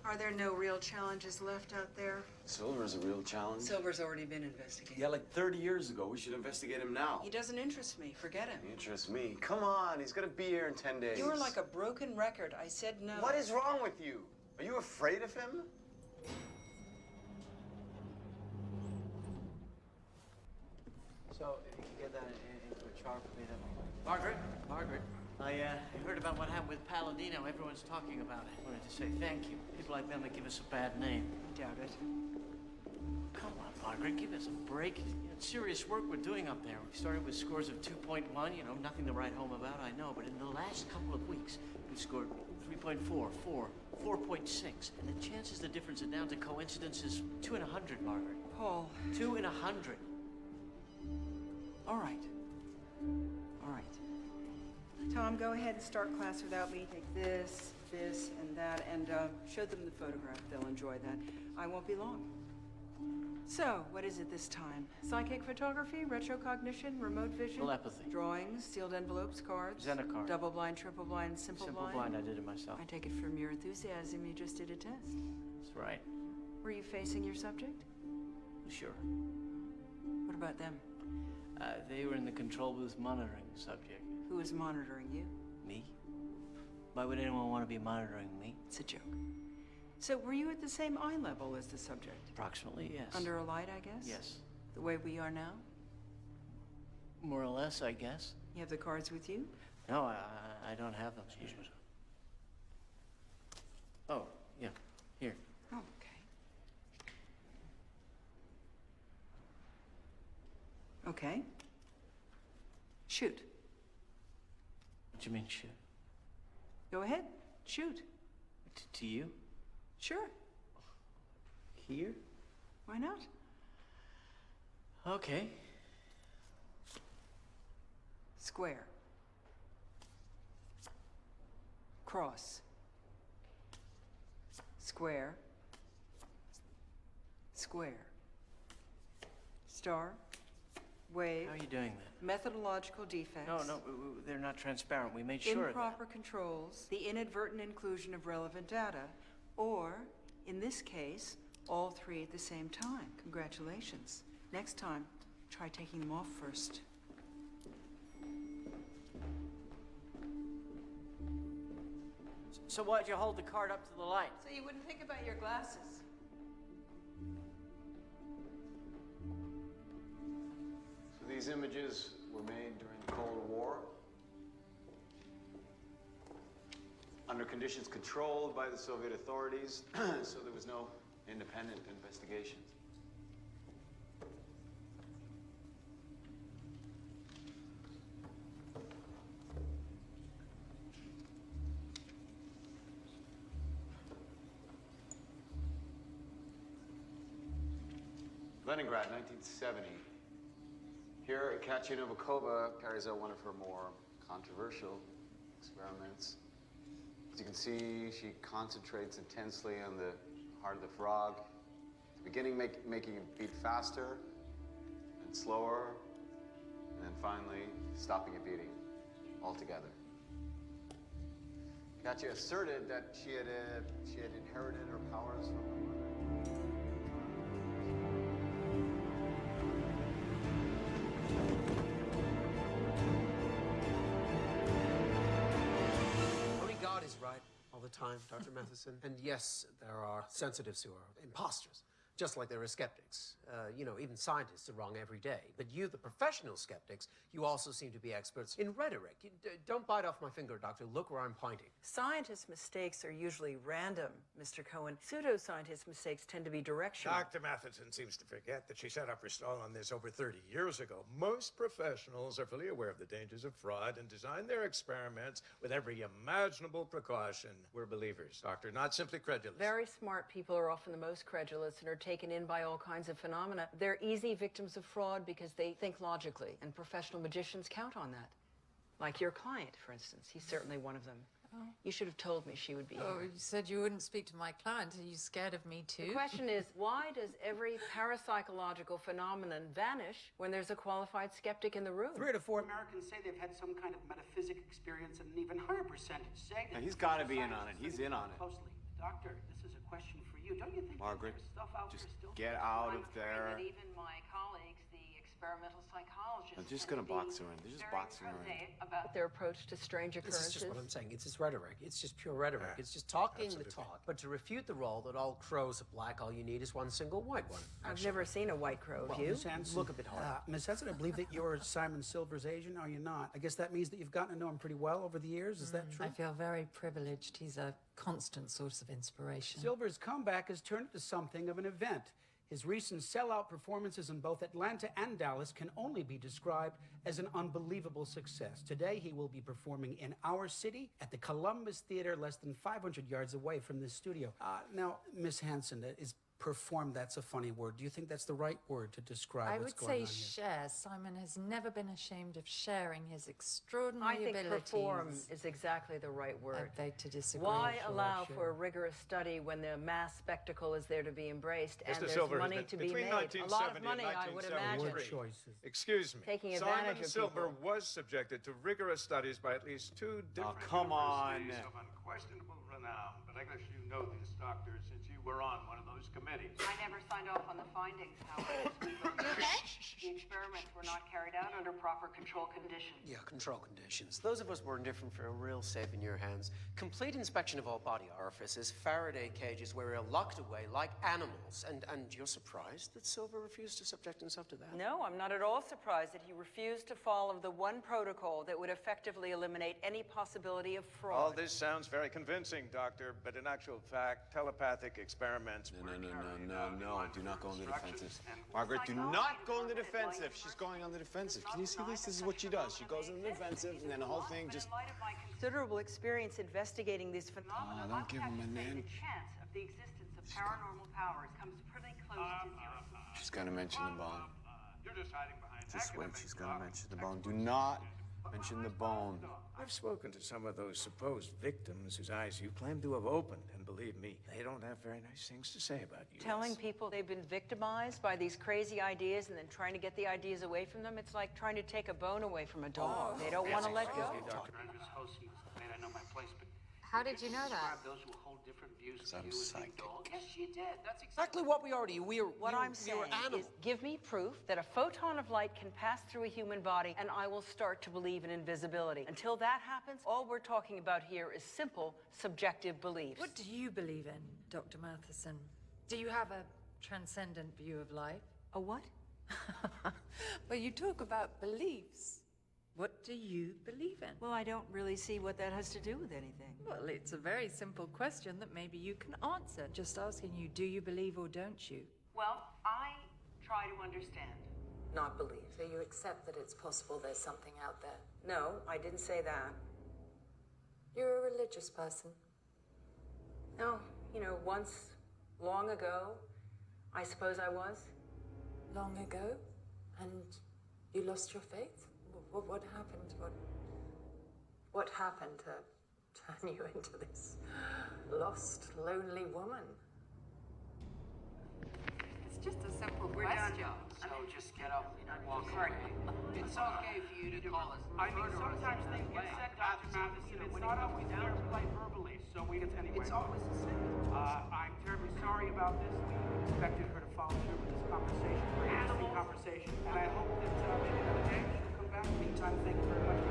B: Are there no real challenges left out there?
A: Silver's a real challenge.
B: Silver's already been investigated.
R: Yeah, like 30 years ago. We should investigate him now.
B: He doesn't interest me. Forget him.
R: He interests me. Come on, he's gonna be here in 10 days.
B: You're like a broken record. I said no.
R: What is wrong with you? Are you afraid of him?
M: So, if you can get that into a chart for me, that'd be... Margaret, I heard about what happened with Palladino. Everyone's talking about it. I wanted to say thank you. People like them that give us a bad name.
B: Doubt it.
M: Come on, Margaret, give us a break. You know, it's serious work we're doing up there. We started with scores of 2.1, you know, nothing to write home about, I know. But in the last couple of weeks, we've scored 3.4, 4, 4.6. And the chances the difference are down to coincidence is 2 in 100, Margaret.
B: Paul.
M: 2 in 100.
R: All right.
B: Tom, go ahead and start class without me. Take this, this, and that, and show them the photograph. They'll enjoy that. I won't be long. So, what is it this time? Psychic photography, retrocognition, remote vision?
M: Telepathy.
B: Drawings, sealed envelopes, cards?
M: Xenocard.
B: Double blind, triple blind, simple blind?
M: Simple blind, I did it myself.
B: I take it from your enthusiasm, you just did a test.
M: That's right.
B: Were you facing your subject?
M: Sure.
B: What about them?
M: They were in the control booth monitoring the subject.
B: Who was monitoring you?
M: Me? Why would anyone want to be monitoring me?
B: It's a joke. So, were you at the same eye level as the subject?
M: Approximately, yes.
B: Under a light, I guess?
M: Yes.
B: The way we are now?
M: More or less, I guess.
B: You have the cards with you?
M: No, I don't have them. Excuse me. Oh, yeah. Here.
B: Oh, okay. Okay. Shoot.
M: What do you mean, shoot?
B: Go ahead. Shoot.
M: To you?
B: Sure.
M: Here?
B: Why not?
M: Okay.
B: Square. Cross. Square. Square. Star. Wave.
M: How are you doing that?
B: Methodological defects.
M: No, they're not transparent. We made sure of that.
B: Improper controls, the inadvertent inclusion of relevant data, or, in this case, all three at the same time. Congratulations. Next time, try taking them off first.
M: So why'd you hold the card up to the light?
B: So you wouldn't think about your glasses.
A: So these images were made during the Cold War, under conditions controlled by the Soviet authorities, so there was no independent investigations. Leningrad, 1970. Here, Katya Novikova carries out one of her more controversial experiments. As you can see, she concentrates intensely on the heart of the frog. At the beginning, making it beat faster and slower, and then finally stopping it beating altogether. Katya asserted that she had inherited her powers from her mother.
U: Is right all the time, Dr. Matheson. And yes, there are sensitives who are imposters, just like there are skeptics. You know, even scientists are wrong every day. But you, the professional skeptics, you also seem to be experts in rhetoric. Don't bite off my finger, Doctor. Look where I'm pointing.
B: Scientists' mistakes are usually random, Mr. Cohen. Pseudoscientists' mistakes tend to be directional.
V: Dr. Matheson seems to forget that she set up her stall on this over 30 years ago. Most professionals are fully aware of the dangers of fraud and design their experiments with every imaginable precaution. We're believers, Doctor, not simply credulous.
B: Very smart people are often the most credulous and are taken in by all kinds of phenomena. They're easy victims of fraud because they think logically, and professional magicians count on that. Like your client, for instance. He's certainly one of them.
W: Oh.
B: You should have told me she would be
W: Oh,
B: here.
W: you said you wouldn't speak to my client. Are you scared of me too?
B: The question is, why does every parapsychological phenomenon vanish when there's a qualified skeptic in the room?
X: 3 to 4 Americans say they've had some kind of metaphysic experience, and an even higher percentage say that.
A: Now, he's got to be in on it. He's in on it.
X: Closely. Doctor, this is a question for you. Don't you think
A: Margaret,
X: there's stuff out
A: just
X: there still?
A: get out of
B: I'm afraid
A: there.
B: that even my colleagues, the experimental psychologists,
A: I'm just
B: tend
A: gonna
B: to
A: box
B: be
A: her in. They're just
B: very
A: boxing her in.
B: prosaic about their approach to strange
U: This
B: occurrences.
U: is just what I'm saying. It's just rhetoric. It's just pure rhetoric. It's just talking the talk. But to refute the role that all crows are black, all you need is one single white one.
B: I've never seen a white crow. Have you?
U: Miss Hanson, look a bit hard.
X: Miss Hanson, I believe that you're Simon Silver's agent, are you not? I guess that means that you've gotten to know him pretty well over the years. Is that true?
W: I feel very privileged. He's a constant source of inspiration.
X: Silver's comeback has turned into something of an event. His recent sellout performances in both Atlanta and Dallas can only be described as an unbelievable success. Today, he will be performing in our city at the Columbus Theater, less than 500 yards away from this studio. Now, Miss Hanson, is perform, that's a funny word. Do you think that's the right word to describe
W: I
X: what's
W: would
X: going
W: say
X: on here?
W: share. Simon has never been ashamed of sharing his extraordinary
B: I think
W: abilities.
B: perform is exactly the right word.
W: I beg to disagree.
B: Why
X: Sure,
B: allow
X: sure.
B: for a rigorous study when the mass spectacle is there to be embraced and
V: Mr.
B: there's
V: Silver,
B: money to be
V: between
B: made? A lot of
V: 1970
B: money,
V: and
B: I would imagine.
V: 1973.
X: Word choices.
V: Excuse me.
B: Taking advantage
V: Simon
B: of
V: Silver
B: people.
V: was subjected to rigorous studies by at least two different
G: come on.
V: universities of unquestionable renown. But I guess you know this, Doctor, since you were on one of those committees.
B: I never signed off on the findings, Howard. The experiments were not carried out under proper control conditions.
M: Yeah, control conditions. Those of us who are indifferent feel real safe in your hands. Complete inspection of all body orifices, Faraday cages where we're locked away like animals. And you're surprised that Silver refused to subject himself to that?
B: No, I'm not at all surprised that he refused to follow the one protocol that would effectively eliminate any possibility of fraud.
V: All this sounds very convincing, Doctor, but in actual fact, telepathic experiments
A: No. Do not go on the defensive. Margaret, do not go on the defensive. She's going on the defensive. Can you see this? This is what she does. She goes on the defensive, and then the whole thing just...
B: Considerable experience investigating these phenomena.
A: don't give him a name.
B: The chance of the existence of paranormal powers comes pretty close to zero.
A: She's gonna mention the bone.
V: You're just hiding behind
A: Just wait, she's gonna mention the bone. Do not mention the bone.
V: I've spoken to some of those supposed victims whose eyes you claim to have opened, and believe me, they don't have very nice things to say about you.
B: Telling people they've been victimized by these crazy ideas and then trying to get the ideas away from them, it's like trying to take a bone away from a dog. They don't want to let go.
S: I know my place, but
J: How did you know that?
S: those who hold different views
A: Because I'm psychic.
S: Yes, you did. That's
M: Exactly what we already...
B: What I'm saying is, give me proof that a photon of light can pass through a human body, and I will start to believe in invisibility. Until that happens, all we're talking about here is simple, subjective beliefs.
W: What do you believe in, Dr. Matheson? Do you have a transcendent view of life?
B: A what?
W: Well, you talk about beliefs. What do you believe in?
B: Well, I don't really see what that has to do with anything.
W: Well, it's a very simple question that maybe you can answer. Just asking you, do you believe or don't you?
B: Well, I try to understand, not believe.
W: So you accept that it's possible there's something out there?
B: No, I didn't say that.
W: You're a religious person.
B: No, once, long ago, I suppose I was.
W: Long ago? And you lost your faith? What happened? What happened to turn you into this lost, lonely woman?
B: It's just a simple question.
S: So just get up and walk away. It's okay for you to call us. I mean, sometimes things get said, Dr. Matheson. It's not always fair to play verbally, so we get anyway. It's always the same. I'm terribly sorry about this. We expected her to follow through with this conversation, very interesting conversation, and I hope that maybe another day she'll come back. Meantime, thank you very much.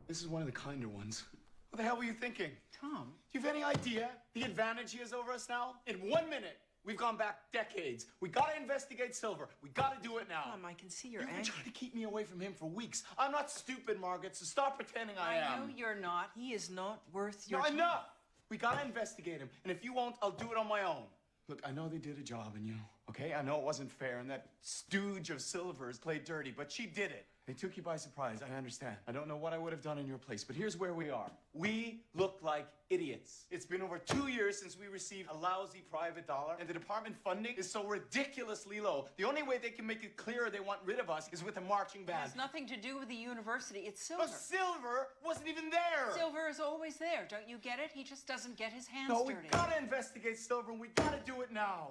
G: This is one of the kinder ones. What the hell were you thinking? Tom, do you have any idea the advantage he has over us now? In 1 minute, we've gone back decades. We gotta investigate Silver. We gotta do it now.
B: Tom, I can see your
G: You've been
B: anger.
G: trying to keep me away from him for weeks. I'm not stupid, Margaret, so stop pretending I am.
B: I know you're not. He is not worth your
G: No,
B: time.
G: enough! We gotta investigate him, and if you won't, I'll do it on my own. Look, I know they did a job on you, okay? I know it wasn't fair, and that stooge of Silver's played dirty, but she did it. They took you by surprise, I understand. I don't know what I would have done in your place, but here's where we are. We look like idiots. It's been over 2 years since we received a lousy private dollar, and the department funding is so ridiculously low. The only way they can make it clear they want rid of us is with a marching
B: It
G: band.
B: has nothing to do with the university. It's Silver.
G: But Silver wasn't even there!
B: Silver is always there. Don't you get it? He just doesn't get his hands
G: No, we
B: dirty.
G: gotta investigate Silver, and we gotta do it now.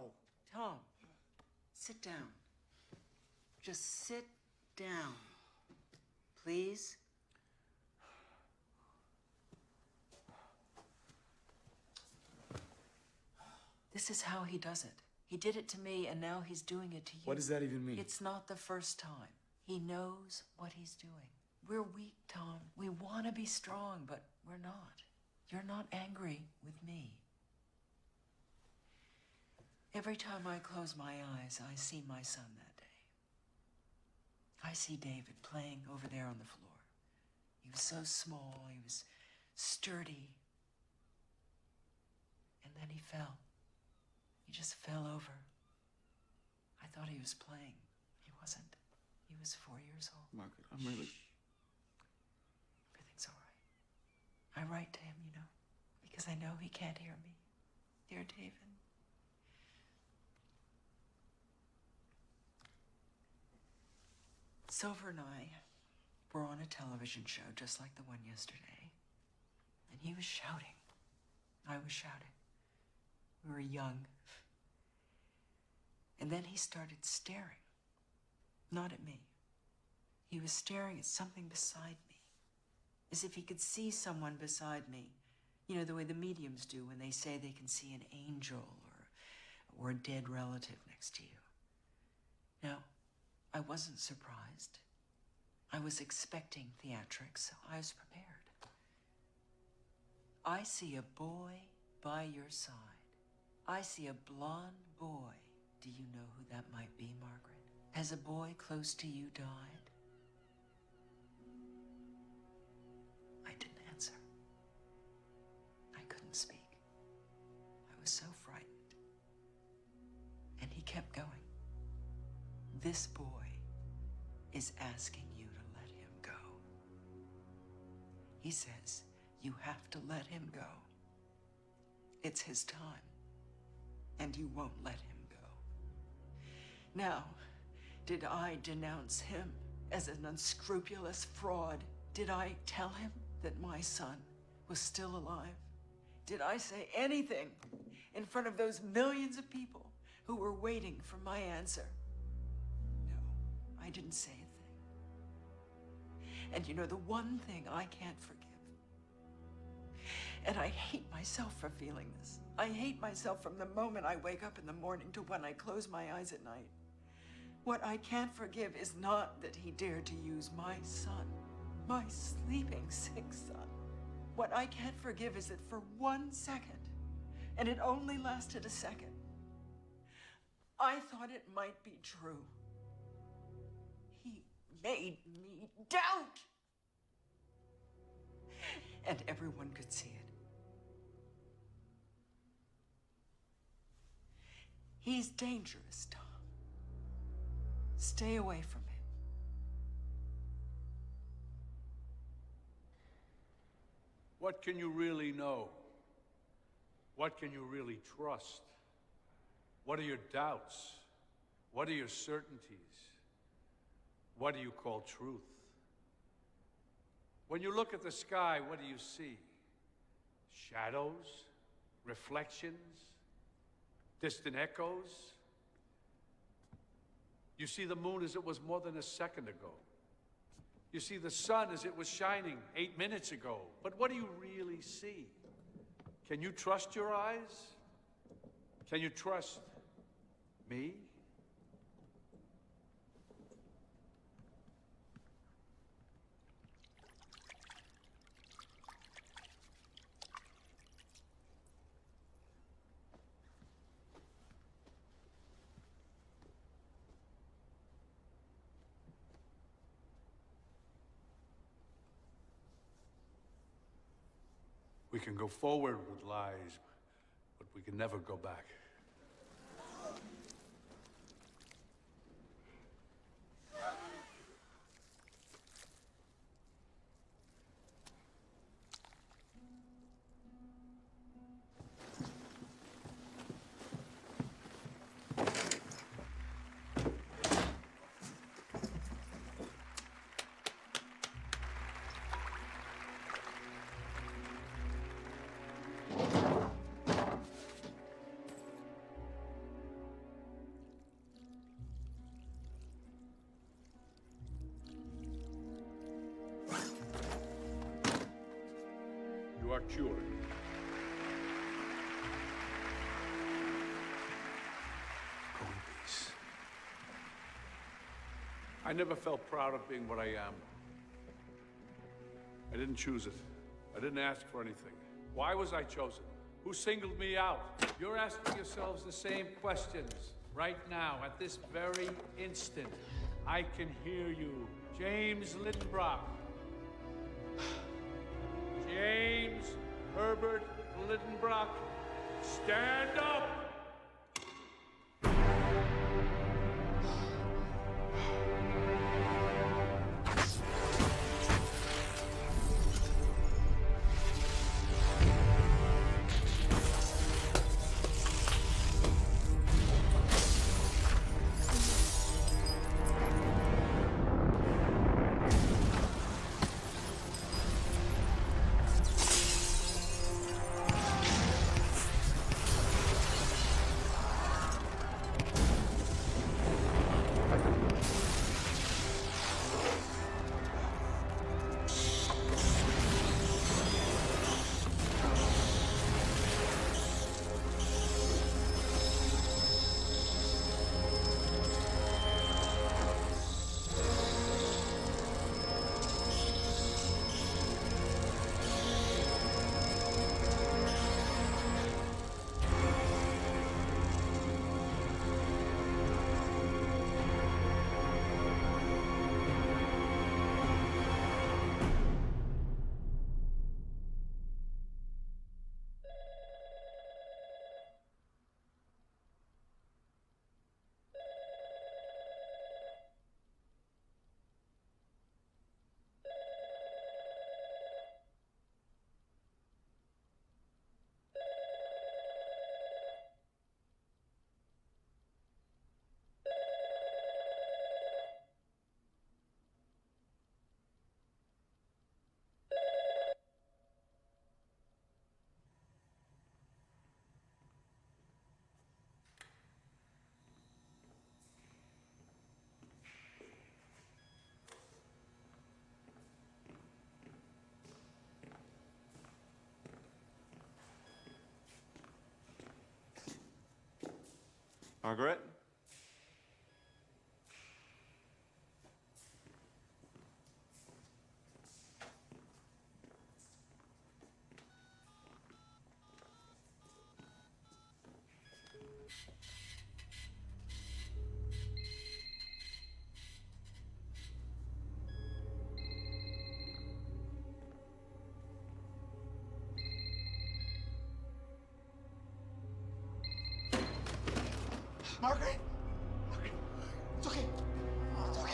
B: Tom, sit down. Just sit down. Please? This is how he does it. He did it to me, and now he's doing it to you.
A: What does that even mean?
B: It's not the first time. He knows what he's doing. We're weak, Tom. We want to be strong, but we're not. You're not angry with me. Every time I close my eyes, I see my son that day. I see David playing over there on the floor. He was so small, he was sturdy. And then he fell. He just fell over. I thought he was playing. He wasn't. He was 4 years old.
A: Margaret, I'm really...
B: Everything's all right. I write to him, you know, because I know he can't hear me. Dear David. Silver and I were on a television show just like the one yesterday, and he was shouting. I was shouting. We were young. And then he started staring. Not at me. He was staring at something beside me, as if he could see someone beside me. You know, the way the mediums do when they say they can see an angel or a dead relative next to you. Now, I wasn't surprised. I was expecting theatrics, so I was prepared. I see a boy by your side. I see a blonde boy. Do you know who that might be, Margaret? Has a boy close to you died? I didn't answer. I couldn't speak. I was so frightened. And he kept going. This boy is asking you to let him go. He says you have to let him go. It's his time, and you won't let him go. Now, did I denounce him as an unscrupulous fraud? Did I tell him that my son was still alive? Did I say anything in front of those millions of people who were waiting for my answer? No, I didn't say a thing. And you know, the one thing I can't forgive, and I hate myself for feeling this. I hate myself from the moment I wake up in the morning to when I close my eyes at night. What I can't forgive is not that he dared to use my son, my sleeping sick son. What I can't forgive is that for 1 second, and it only lasted a second, I thought it might be true. He made me doubt. And everyone could see it. He's dangerous, Tom. Stay away from him.
O: What can you really know? What can you really trust? What are your doubts? What are your certainties? What do you call truth? When you look at the sky, what do you see? Shadows? Reflections? Distant echoes? You see the moon as it was more than a second ago. You see the sun as it was shining 8 minutes ago. But what do you really see? Can you trust your eyes? Can you trust me? We can go forward with lies, but we can never go back. You are cured. Go in peace. I never felt proud of being what I am. I didn't choose it. I didn't ask for anything. Why was I chosen? Who singled me out? You're asking yourselves the same questions right now, at this very instant. I can hear you. James Lidenbrock. James Herbert Lidenbrock, stand up!
G: Margaret? Margaret? Margaret, it's okay. It's okay.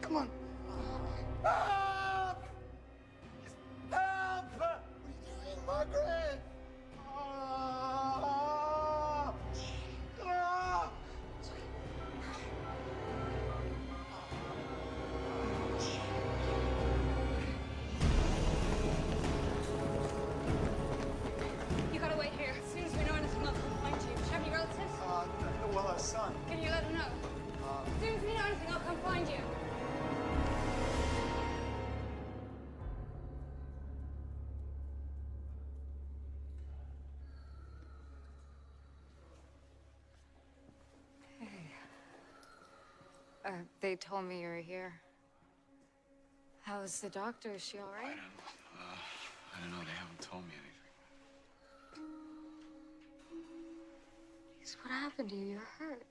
G: Come on. Help! Help! What are you doing, Margaret? Ah! Ah! It's okay.
F: You gotta wait here. As soon as we know anything, I'll come find you. Do you have any relatives?
G: Well, a son.
F: Can you let them know? As soon as we know anything, I'll come find you.
J: They told me you were here. How's the doctor? Is she all right?
A: I don't know. They haven't told me anything.
J: What happened to you? You're hurt.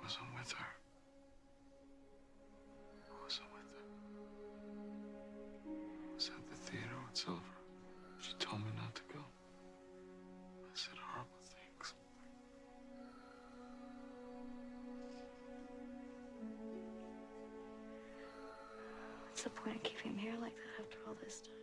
A: Wasn't with her. Wasn't with her. Was at the theater with Silver. She told me not to go. I said horrible things.
J: What's the point of keeping him here like that after all this time?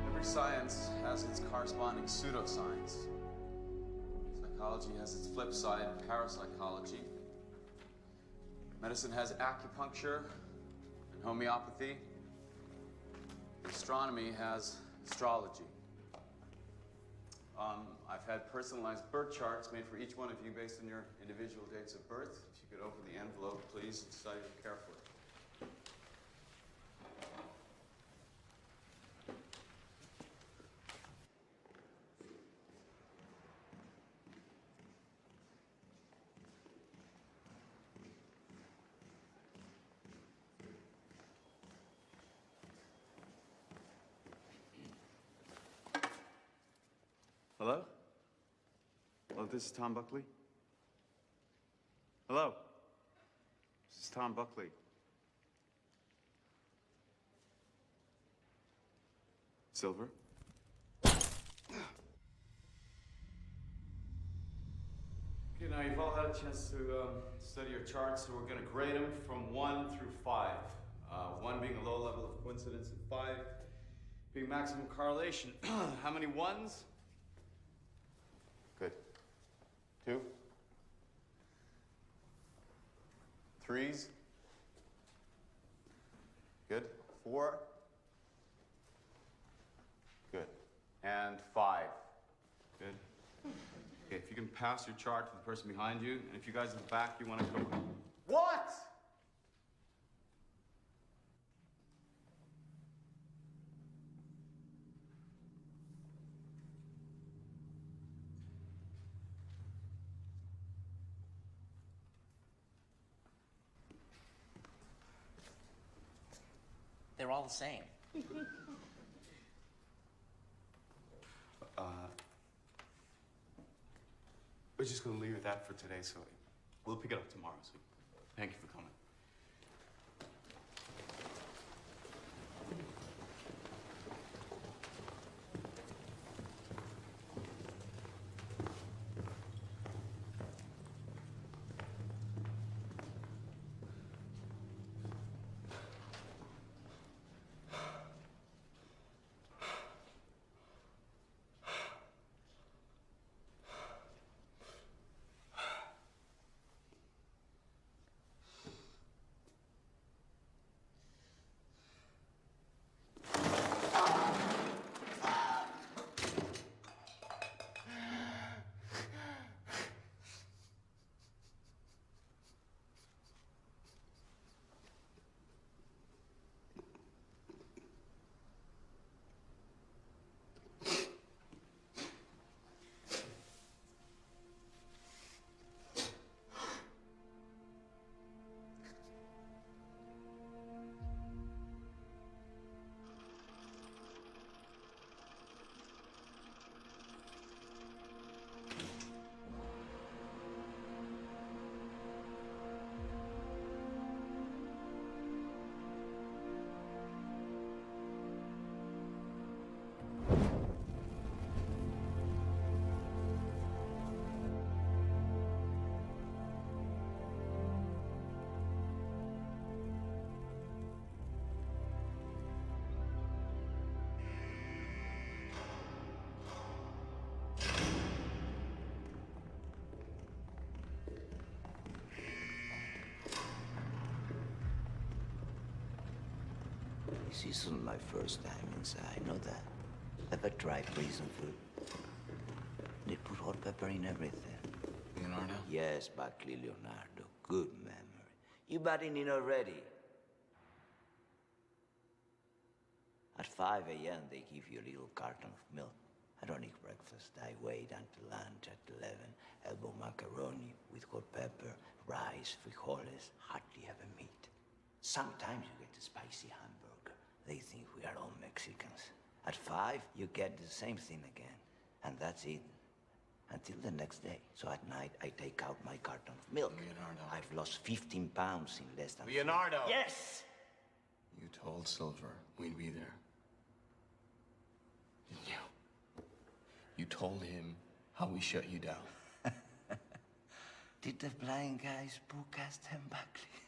G: Every science has its corresponding pseudoscience. Psychology has its flip side, parapsychology. Medicine has acupuncture and homeopathy. Astronomy has astrology. I've had personalized birth charts made for each one of you based on your individual dates of birth. If you could open the envelope, please, and study it carefully. Hello? Hello, this is Tom Buckley. Hello? This is Tom Buckley. Silver? Okay, now you've all had a chance to study your charts, so we're going to grade them from 1 through 5. 1 being a low level of coincidence, and 5 being maximum correlation. How many ones? Good. 2? 3s? Good. 4? Good. And 5. Good. Okay, if you can pass your chart to the person behind you, and if you guys in the back, you want to come. What?
M: They're all the same.
G: We're just going to leave it at that for today, so we'll pick it up tomorrow. So thank you for coming.
C: This isn't my first time inside, know that? Ever tried prison food? They put hot pepper in everything.
A: Leonardo?
C: Yes, Buckley Leonardo. Good memory. You batting in already? At 5 a.m., they give you a little carton of milk. I don't eat breakfast. I wait until lunch at 11. Elbow macaroni with hot pepper, rice, frijoles, hardly ever meat. Sometimes you get a spicy hamburger. They think we are all Mexicans. At 5, you get the same thing again. And that's it. Until the next day. So at night, I take out my carton of milk.
A: Leonardo.
C: I've lost 15 pounds in less than...
G: Leonardo!
S: Yes!
A: You told Silver we'd be there. Didn't you? You told him how we shut you down.
C: Did the blind guy spook us then, Buckley?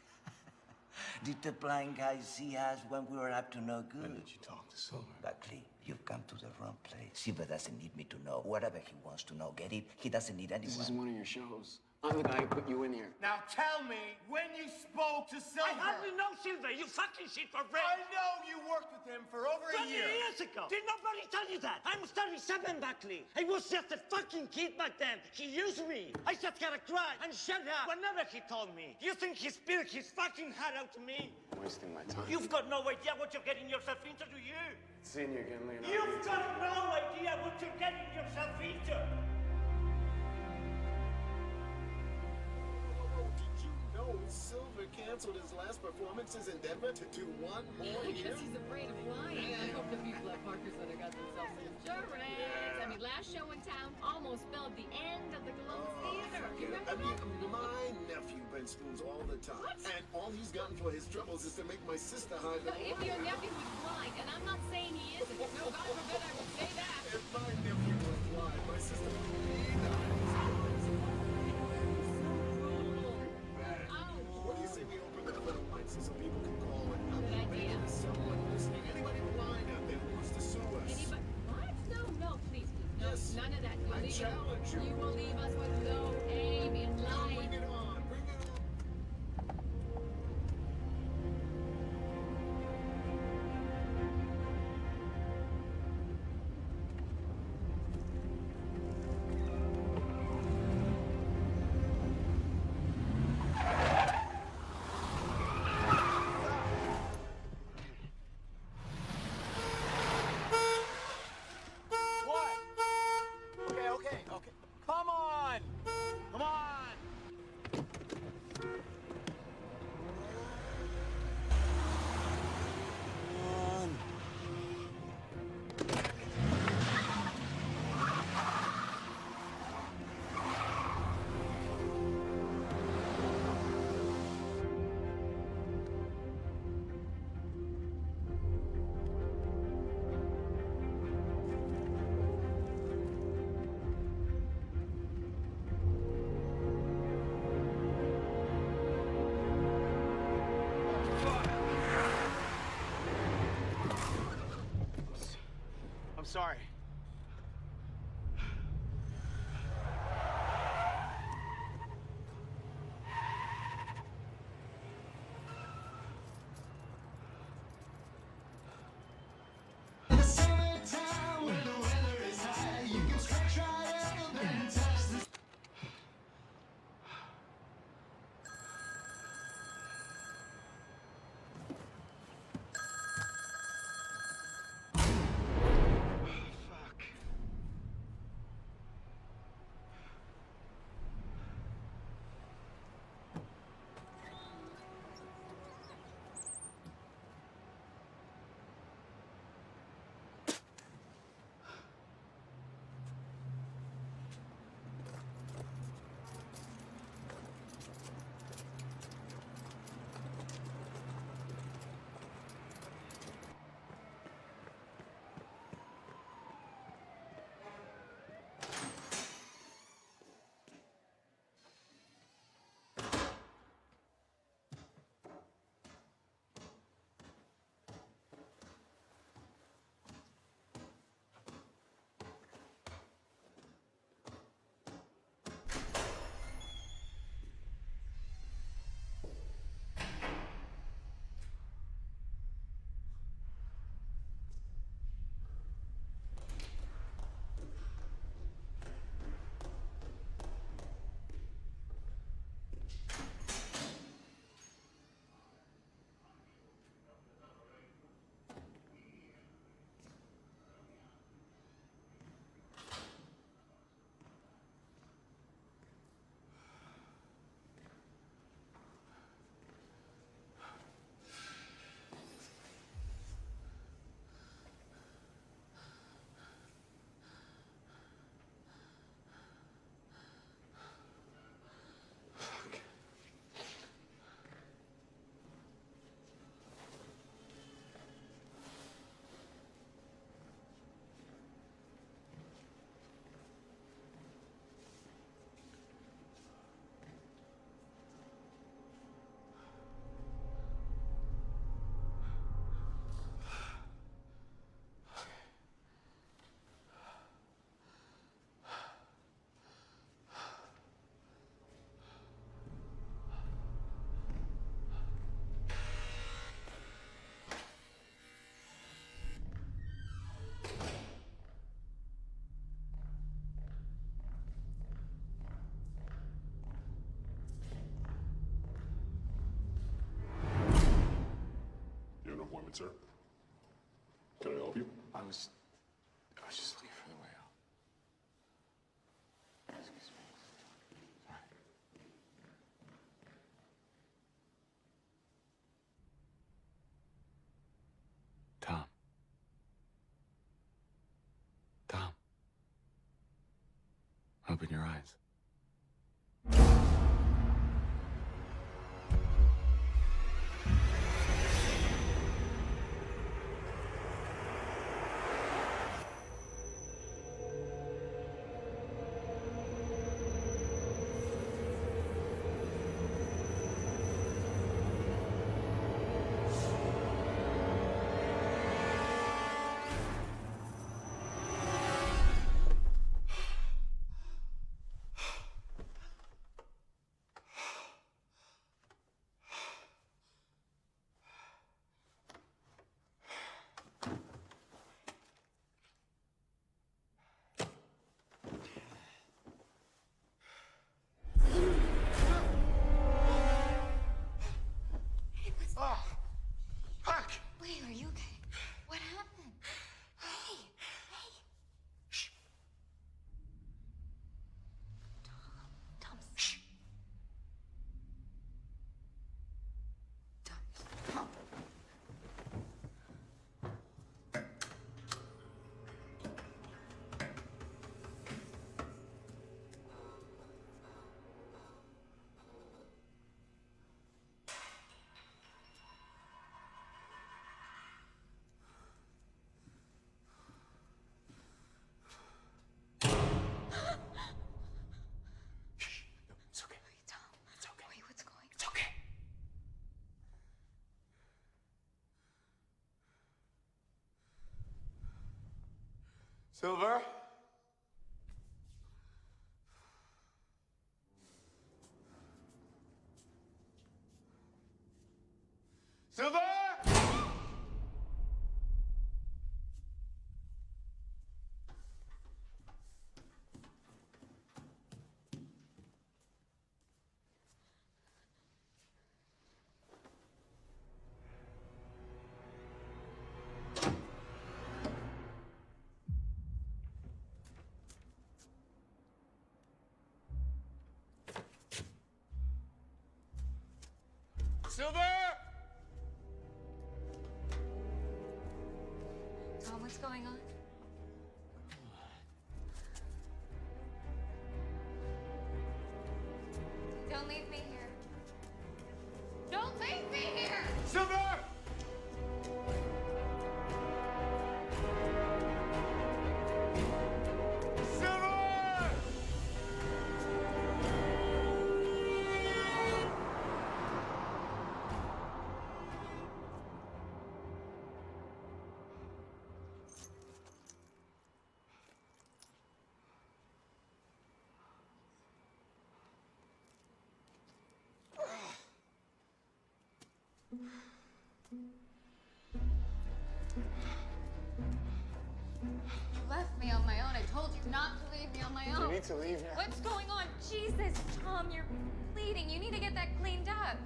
C: Did the blind guy see us when we were up to no good?
A: When did you talk to Silver?
C: Buckley, you've come to the wrong place. Silver doesn't need me to know. Whatever he wants to know, get it? He doesn't need anyone.
A: This is one of your shows. I'm the guy who put you in here.
S: Now tell me when you spoke to Silver. I hardly know Silver. You fucking shit for Fred.
G: I know you worked with him for over a
S: 20
G: year.
S: years ago. Did nobody tell you that? I'm 37, Buckley. I was just a fucking kid back then. He used me. I just gotta cry and shut up whenever he told me. Do you think he spilled his fucking heart out to me?
A: I'm wasting my time.
S: You've got no idea what you're getting yourself into, do you?
A: Seeing you again, Leonardo.
S: You've got no idea what you're getting yourself into.
H: Silver canceled his last performances in Denver to do one more year.
I: Because he's afraid of flying. I hope the people at Parker Center got themselves some insurance. I mean, last show in town almost spelled the end of the Columbus Theater. You remember that?
H: My nephew Ben spoons all the time.
I: What?
H: And all he's gotten for his troubles is to make my sister hide
I: But if your nephew was blind, and I'm not saying he isn't, no, God forbid I would say that.
H: If my nephew was blind, my sister would need What do you say we open the phone line so some people can call and help? Maybe there's someone listening. Anybody blind out there who wants to sue us?
I: Anybody? What? No, please. No,
H: Yes.
I: none of that. You'll
H: I
I: leave
H: challenge you.
I: You will leave us with no aim in life.
H: Bring it on. Bring it on.
G: What? Okay. Come on! Come on! I'm sorry.
H: sir. Can I help you?
A: I was just looking for the way out. Excuse me. Sorry. Tom. Tom. Open your eyes.
J: Wait, are you okay? What happened? Hey, hey. Shh. Tom, shh. Tom.
U: It's okay.
J: Wait, Tom.
U: It's okay.
J: Wait, what's going on?
U: It's okay.
G: Silver? Silver? Silver?
J: Tom, what's going on? Don't leave me here. Don't leave me here!
G: Silver! Silver!
J: You left me on my own. I told you not to leave me on my own.
G: You need to leave now.
J: What's going on? Jesus, Tom, you're bleeding. You need to get that cleaned up.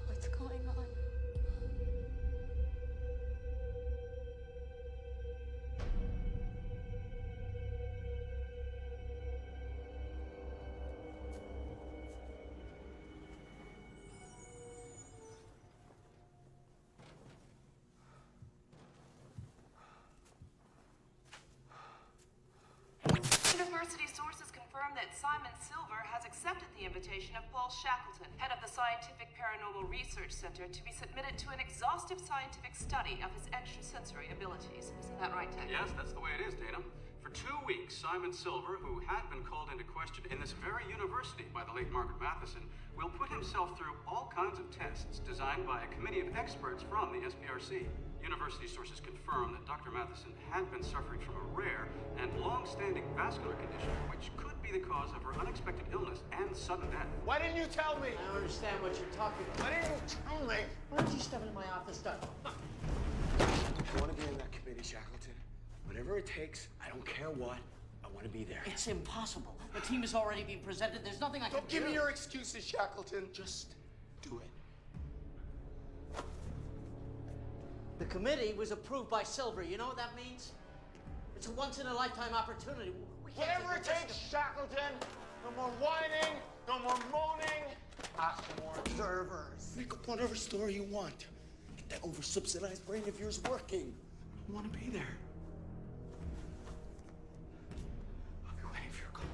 J: What's going on?
L: University sources confirm that Simon Silver has accepted the invitation of Paul Shackleton, head of the Scientific Paranormal Research Center, to be submitted to an exhaustive scientific study of his extrasensory abilities. Isn't that right, Ted?
N: Yes, that's the way it is, Dana. For 2 weeks, Simon Silver, who had been called into question in this very university by the late Margaret Matheson, will put himself through all kinds of tests designed by a committee of experts from the SPRC. University sources confirm that Dr. Matheson had been suffering from a rare and long-standing vascular condition, which could be the cause of her unexpected illness and sudden death.
S: Why didn't you tell me?
M: I don't understand what you're talking about.
S: Why didn't you tell me?
M: Why don't you step into my office, Doug?
G: I want to be in that committee, Shackleton. Whatever it takes, I don't care what. I want to be there.
M: It's impossible. The team has already been presented. There's nothing I can do.
G: Don't give me your excuses, Shackleton. Just do it.
M: The committee was approved by Silver. You know what that means? It's a once-in-a-lifetime opportunity. We can't
G: Whatever it takes, Shackleton. No more whining. No more moaning. Ask for more observers. Make up whatever story you want. Get that over-subsidized brain of yours working. I want to be there. I'll be waiting for your call.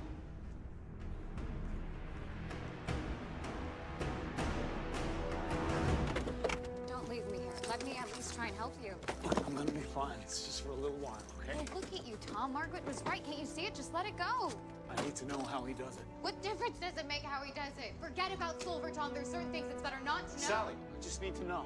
J: Don't leave me here. Let me at least try and help you.
G: Look, I'm gonna be fine. It's just for a little while, okay?
J: Oh, look at you, Tom. Margaret was right. Can't you see it? Just let it go.
G: I need to know how he does it.
J: What difference does it make how he does it? Forget about Silver, Tom. There's certain things it's better not to know.
G: Sally, I just need to know.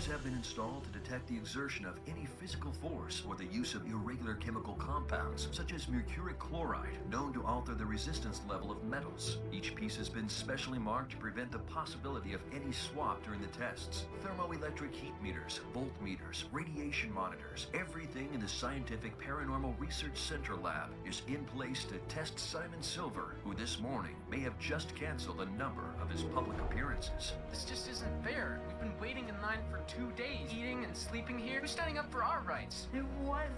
K: Have been installed to detect the exertion of any physical force or the use of irregular chemical compounds, such as mercuric chloride, known to alter the resistance level of metals. Each piece has been specially marked to prevent the possibility of any swap during the tests. Thermoelectric heat meters, voltmeters, radiation monitors, everything in the Scientific Paranormal Research Center lab is in place to test Simon Silver, who this morning may have just canceled a number of his public appearances.
P: This just isn't fair. We've been waiting in line for 2 days, eating and sleeping here. Who's standing up for our rights?
Q: It wasn't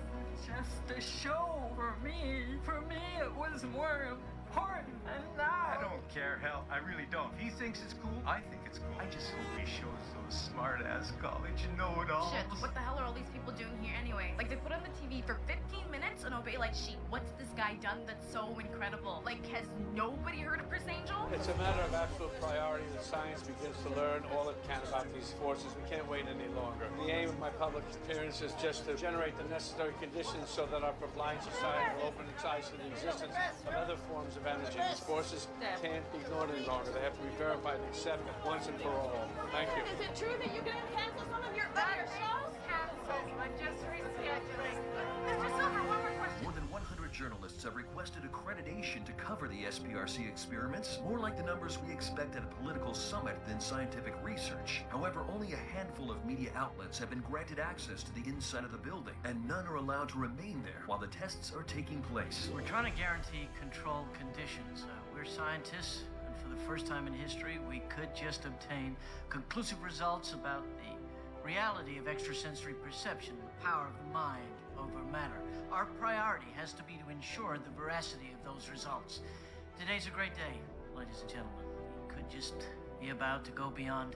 Q: just a show for me. For me, it was more important. And now...
T: I don't care, hell, I really don't. If he thinks it's cool, I think it's cool. I just hope he shows those smart-ass college know-it-alls.
Y: Shit, what the hell are all these people doing here anyway? Like, they put on the TV for 15 minutes and obey like sheep. What's this guy done that's so incredible? Like, has nobody heard of Chris Angel?
O: It's a matter of absolute priority that science begins to learn all it can about these forces. We can't wait any longer. The aim of my public appearance is just to generate the necessary conditions so that our blind society will open its eyes to the existence of other forms of energy. These forces can't be ignored any longer. They have to be verified and accepted once and for all. Thank you.
Y: Is it true that you're gonna cancel some of your other shows? Cancel. I'm just rescheduling. Mr. Silver, one more question.
K: More than 100 journalists have requested accreditation to cover the SPRC experiments, more like the numbers we expect at a political summit than scientific research. However, only a handful of media outlets have been granted access to the inside of the building, and none are allowed to remain there while the tests are taking place.
M: We're trying to guarantee controlled conditions. We're scientists, and for the first time in history, we could just obtain conclusive results about the reality of extrasensory perception, the power of the mind over matter. Our priority has to be to ensure the veracity of those results. Today's a great day, ladies and gentlemen. We could just be about to go beyond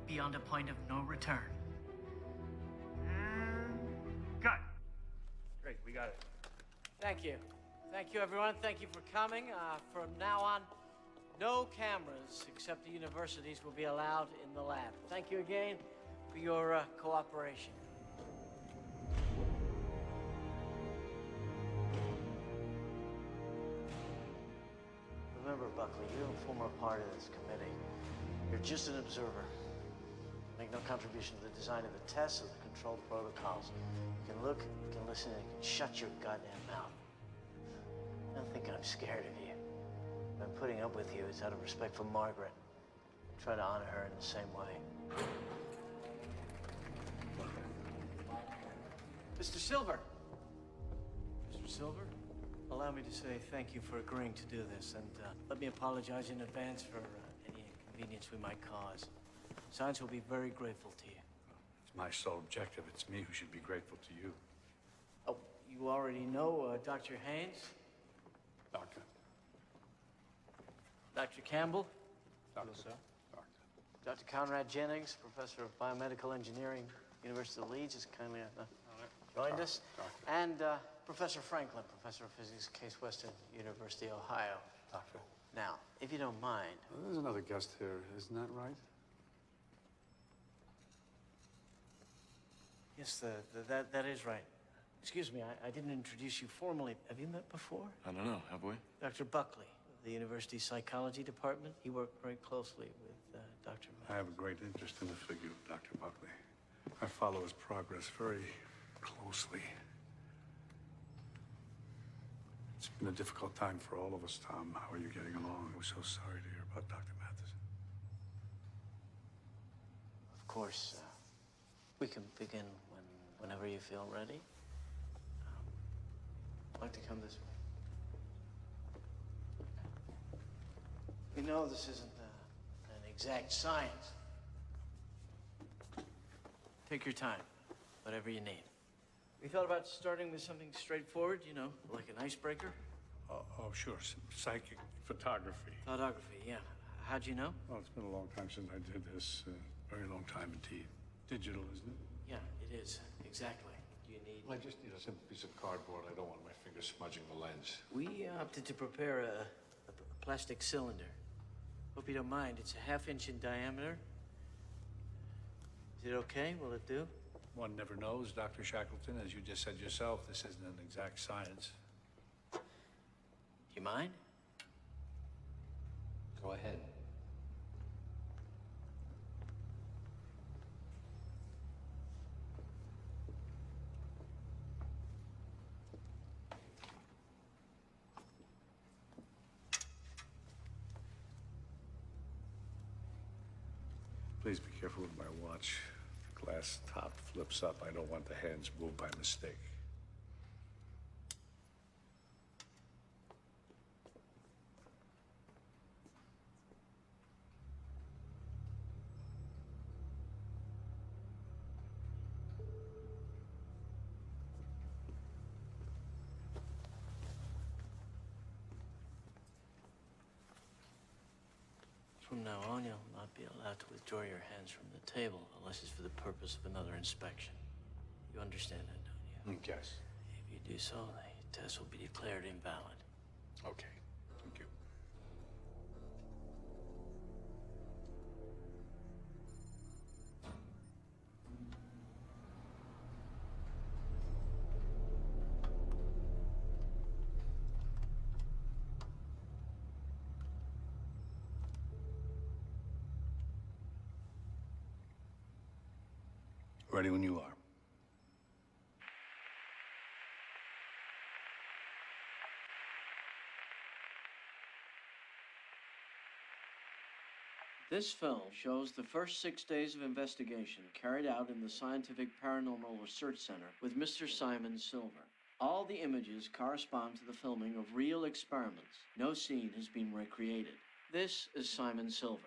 M: a point of no return.
T: Cut. Great, we got it.
M: Thank you. Thank you, everyone. Thank you for coming. From now on, no cameras except the universities will be allowed in the lab. Thank you again for your cooperation. Remember, Buckley, you're a former part of this committee. You're just an observer. Make no contribution to the design of the tests or the control protocols. You can look, you can listen, and you can shut your goddamn mouth. I don't think I'm scared of you. I'm putting up with you is out of respect for Margaret. I try to honor her in the same way. Mr. Silver. Mr. Silver, allow me to say thank you for agreeing to do this, and let me apologize in advance for any inconvenience we might cause. Science will be very grateful to you.
O: It's my sole objective. It's me who should be grateful to you.
M: Oh, you already know Dr. Haynes?
O: Doctor.
M: Dr. Campbell?
O: Doctor. Sir.
M: Dr. Conrad Jennings, Professor of Biomedical Engineering, University of Leeds, has kindly joined us. And Professor Franklin, Professor of Physics, Case Western University, Ohio.
O: Doctor.
M: Now, if you don't mind.
O: There's another guest here, isn't that right?
M: Yes, that is right. Excuse me, I didn't introduce you formally. Have you met before?
A: I don't know, have we?
M: Dr. Buckley, of the university psychology department. He worked very closely with Dr.
O: I have a great interest in the figure of Dr. Buckley. I follow his progress very closely. It's been a difficult time for all of us, Tom. How are you getting along? We're so sorry to hear about Dr. Matheson.
M: Of Of course, we can begin whenever you feel ready. I'd like to come this way. We know this isn't an exact science. Take your time, whatever you need. We thought about starting with something straightforward, you know, like an icebreaker.
O: Oh, sure. Psychic photography.
M: Photography, yeah. How'd you know?
O: Well, it's been a long time since I did this. Very long time indeed. Digital, isn't it?
M: Yeah, it is. Exactly. Do you need...
O: Well, I just need a simple piece of cardboard. I don't want my fingers smudging the lens.
M: We opted to prepare a plastic cylinder. Hope you don't mind. It's a 1/2 inch in diameter. Is it okay? Will it do?
O: One never knows, Dr. Shackleton. As you just said yourself, this isn't an exact science.
M: Do you mind?
O: Go ahead. Please be careful with my watch. The glass top flips up. I don't want the hands moved by mistake.
M: From now on, you'll not be allowed to withdraw your hands from the table unless it's for the purpose of another inspection. You understand that, don't you?
O: Yes.
M: If you do so, the test will be declared invalid.
O: Okay. Thank you. Ready when you are.
M: This film shows the first 6 days of investigation carried out in the Scientific Paranormal Research Center with Mr. Simon Silver. All the images correspond to the filming of real experiments. No scene has been recreated. This is Simon Silver.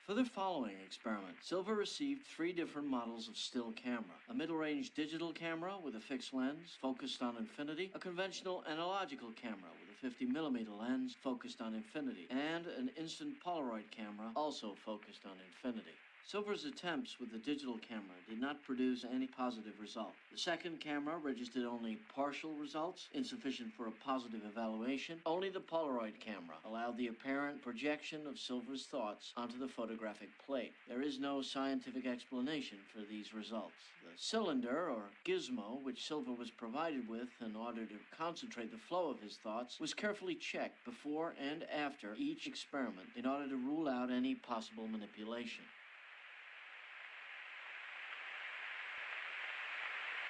M: For the following experiment, Silver received 3 different models of still camera. A middle-range digital camera with a fixed lens focused on infinity, a conventional analogical camera with a 50mm lens focused on infinity, and an instant Polaroid camera also focused on infinity. Silver's attempts with the digital camera did not produce any positive result. The second camera registered only partial results, insufficient for a positive evaluation. Only the Polaroid camera allowed the apparent projection of Silver's thoughts onto the photographic plate. There is no scientific explanation for these results. The cylinder, or gizmo, which Silver was provided with in order to concentrate the flow of his thoughts, was carefully checked before and after each experiment in order to rule out any possible manipulation.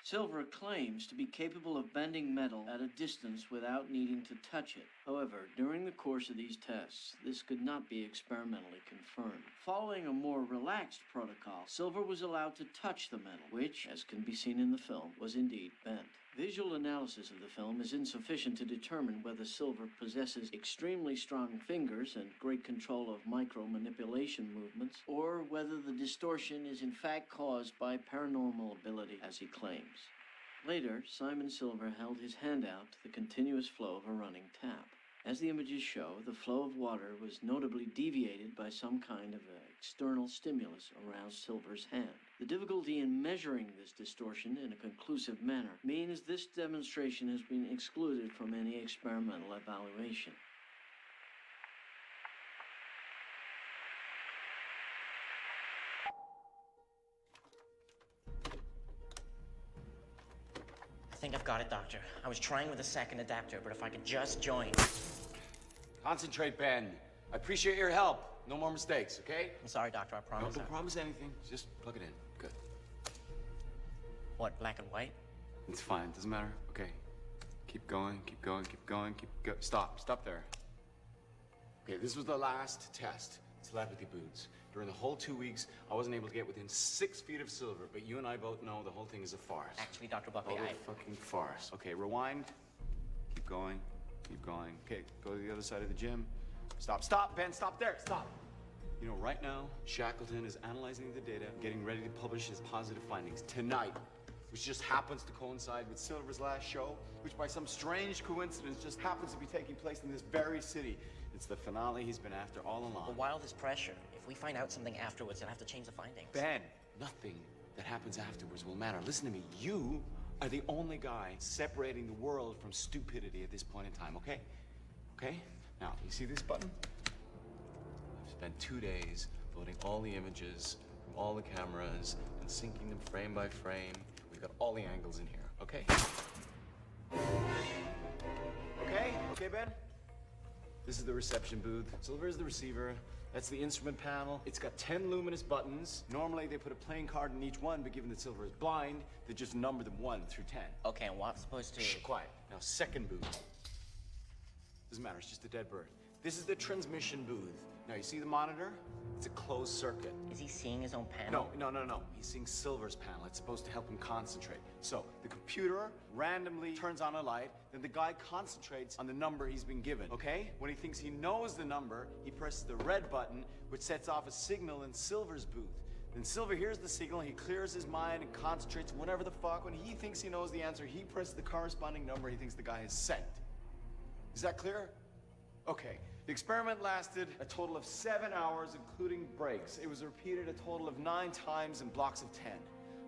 M: Silver claims to be capable of bending metal at a distance without needing to touch it. However, during the course of these tests, this could not be experimentally confirmed. Following a more relaxed protocol, Silver was allowed to touch the metal, which, as can be seen in the film, was indeed bent. Visual analysis of the film is insufficient to determine whether Silver possesses extremely strong fingers and great control of micro-manipulation movements, or whether the distortion is in fact caused by paranormal ability, as he claims. Later, Simon Silver held his hand out to the continuous flow of a running tap. As the images show, the flow of water was notably deviated by some kind of external stimulus around Silver's hand. The difficulty in measuring this distortion in a conclusive manner means this demonstration has been excluded from any experimental evaluation.
D: I think I've got it, Doctor. I was trying with a second adapter, but if I could just join...
G: Concentrate, Ben. I appreciate your help. No more mistakes, okay?
D: I'm sorry, Doctor, I promise.
G: Don't promise anything. Just plug it in. Good.
D: What, black and white?
G: It's fine. Doesn't matter. Okay. Keep Keep going, keep going, keep going, Stop there. Okay, this was the last test. Telepathy boots. During the whole 2 weeks, I wasn't able to get within 6 feet of Silver, but you and I both know the whole thing is a farce.
D: Actually, Dr. Buckley,
G: Total fucking farce. Okay, rewind. Keep going, keep going. Okay, go to the other side of the gym. Stop, Ben, stop there, stop. You know, right now, Shackleton is analyzing the data, getting ready to publish his positive findings tonight, which just happens to coincide with Silver's last show, which by some strange coincidence just happens to be taking place in this very city. It's the finale he's been after all along.
D: But why all this pressure? If we find out something afterwards, they'll have to change the findings.
G: Ben, nothing that happens afterwards will matter. Listen to me, you are the only guy separating the world from stupidity at this point in time, okay? Okay? Now, you see this button? I've spent 2 days loading all the images from all the cameras and syncing them frame by frame. We've got all the angles in here, okay? Okay, Ben? This is the reception booth. Silver is the receiver. That's the instrument panel. It's got 10 luminous buttons. Normally, they put a playing card in each one, but given that Silver is blind, they just number them 1 through 10.
D: Okay, and what's supposed to...
G: Shh, quiet. Now, second booth. Doesn't matter, it's just a dead bird. This is the transmission booth. Now, you see the monitor? It's a closed circuit.
D: Is he seeing his own panel?
G: No. He's seeing Silver's panel. It's supposed to help him concentrate. So, the computer randomly turns on a light, then the guy concentrates on the number he's been given, okay? When he thinks he knows the number, he presses the red button, which sets off a signal in Silver's booth. Then Silver hears the signal, he clears his mind and concentrates whatever the fuck. When he thinks he knows the answer, he presses the corresponding number he thinks the guy has sent. Is that clear? Okay. The experiment lasted a total of 7 hours, including breaks. It was repeated a total of 9 times in blocks of 10.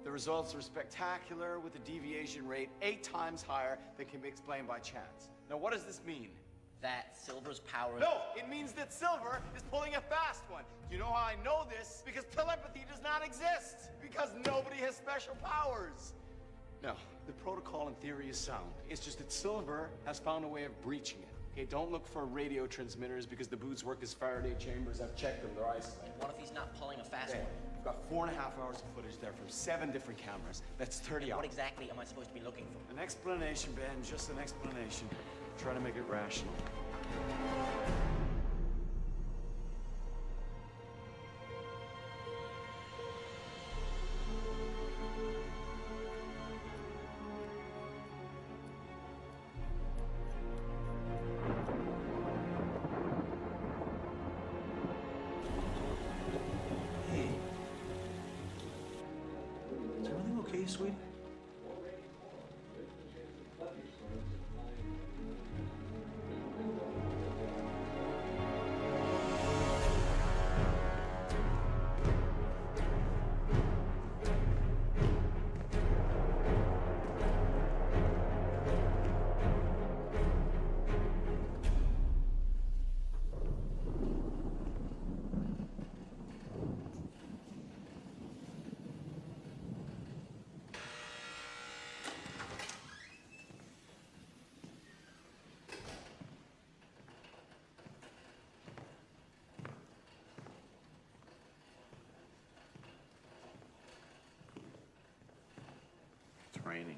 G: The results were spectacular, with a deviation rate 8 times higher than can be explained by chance. Now, what does this mean?
D: That Silver's power...
G: No, it means that Silver is pulling a fast one. Do you know how I know this? Because telepathy does not exist. Because nobody has special powers. No, the protocol in theory is sound. It's just that Silver has found a way of breaching it. Okay, don't look for radio transmitters because the boots work as Faraday chambers. I've checked them, they're isolated.
D: What if he's not pulling a fast one?
G: We've got 4.5 hours of footage there from 7 different cameras. That's 30 hours.
D: What exactly am I supposed to be looking for?
G: An explanation, Ben, just an explanation. Try to make it rational.
T: Is everything okay, sweetie?
G: It's raining.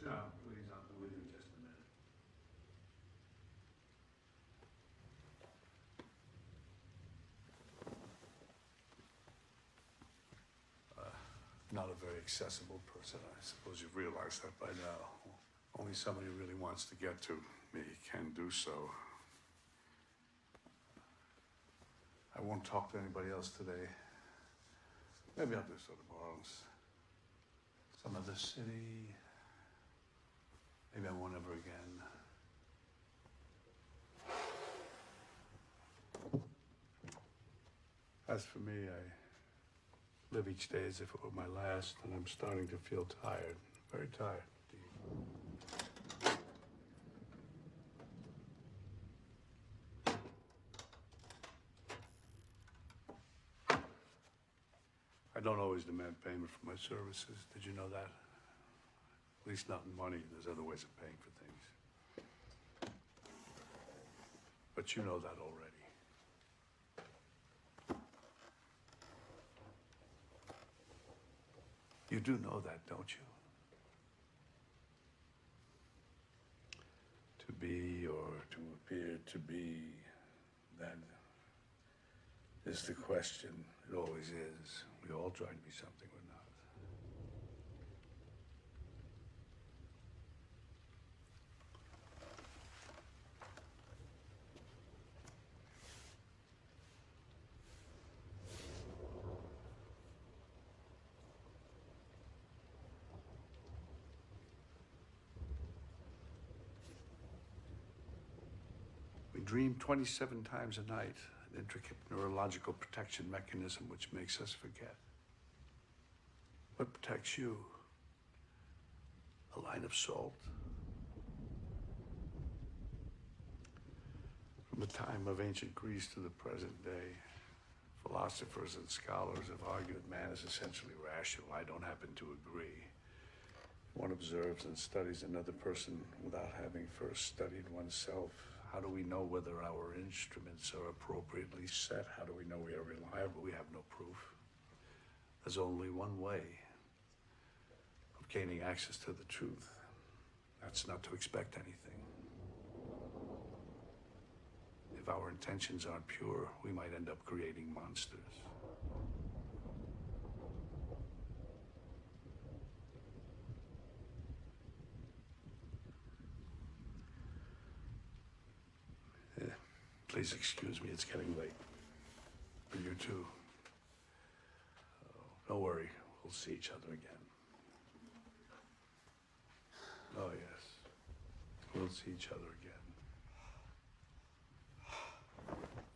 O: Sean, please, I'll be with you in just a minute. Not a very accessible person. I suppose you've realized that by now. Only somebody who really wants to get to me can do so. I won't talk to anybody else today. Maybe I'll do so tomorrow. Some other city. Maybe I won't ever again. As for me, I live each day as if it were my last, and I'm starting to feel tired. Very tired. I don't always demand payment for my services. Did you know that? At least not in money. There's other ways of paying for things. But you know that already. You do know that, don't you? To be or to appear to be, that is the question. It always is. We all try to be something we're not. We dream 27 times a night, an intricate neurological protection mechanism which makes us forget. What protects you? A line of salt? From the time of ancient Greece to the present day, philosophers and scholars have argued man is essentially rational. I don't happen to agree. One observes and studies another person without having first studied oneself. How do we know whether our instruments are appropriately set? How do we know we are reliable? We have no proof. There's only one way of gaining access to the truth. That's not to expect anything. If our intentions aren't pure, we might end up creating monsters. Please excuse me, it's getting late. For you too. Don't worry, we'll see each other again. Oh yes, we'll see each other again.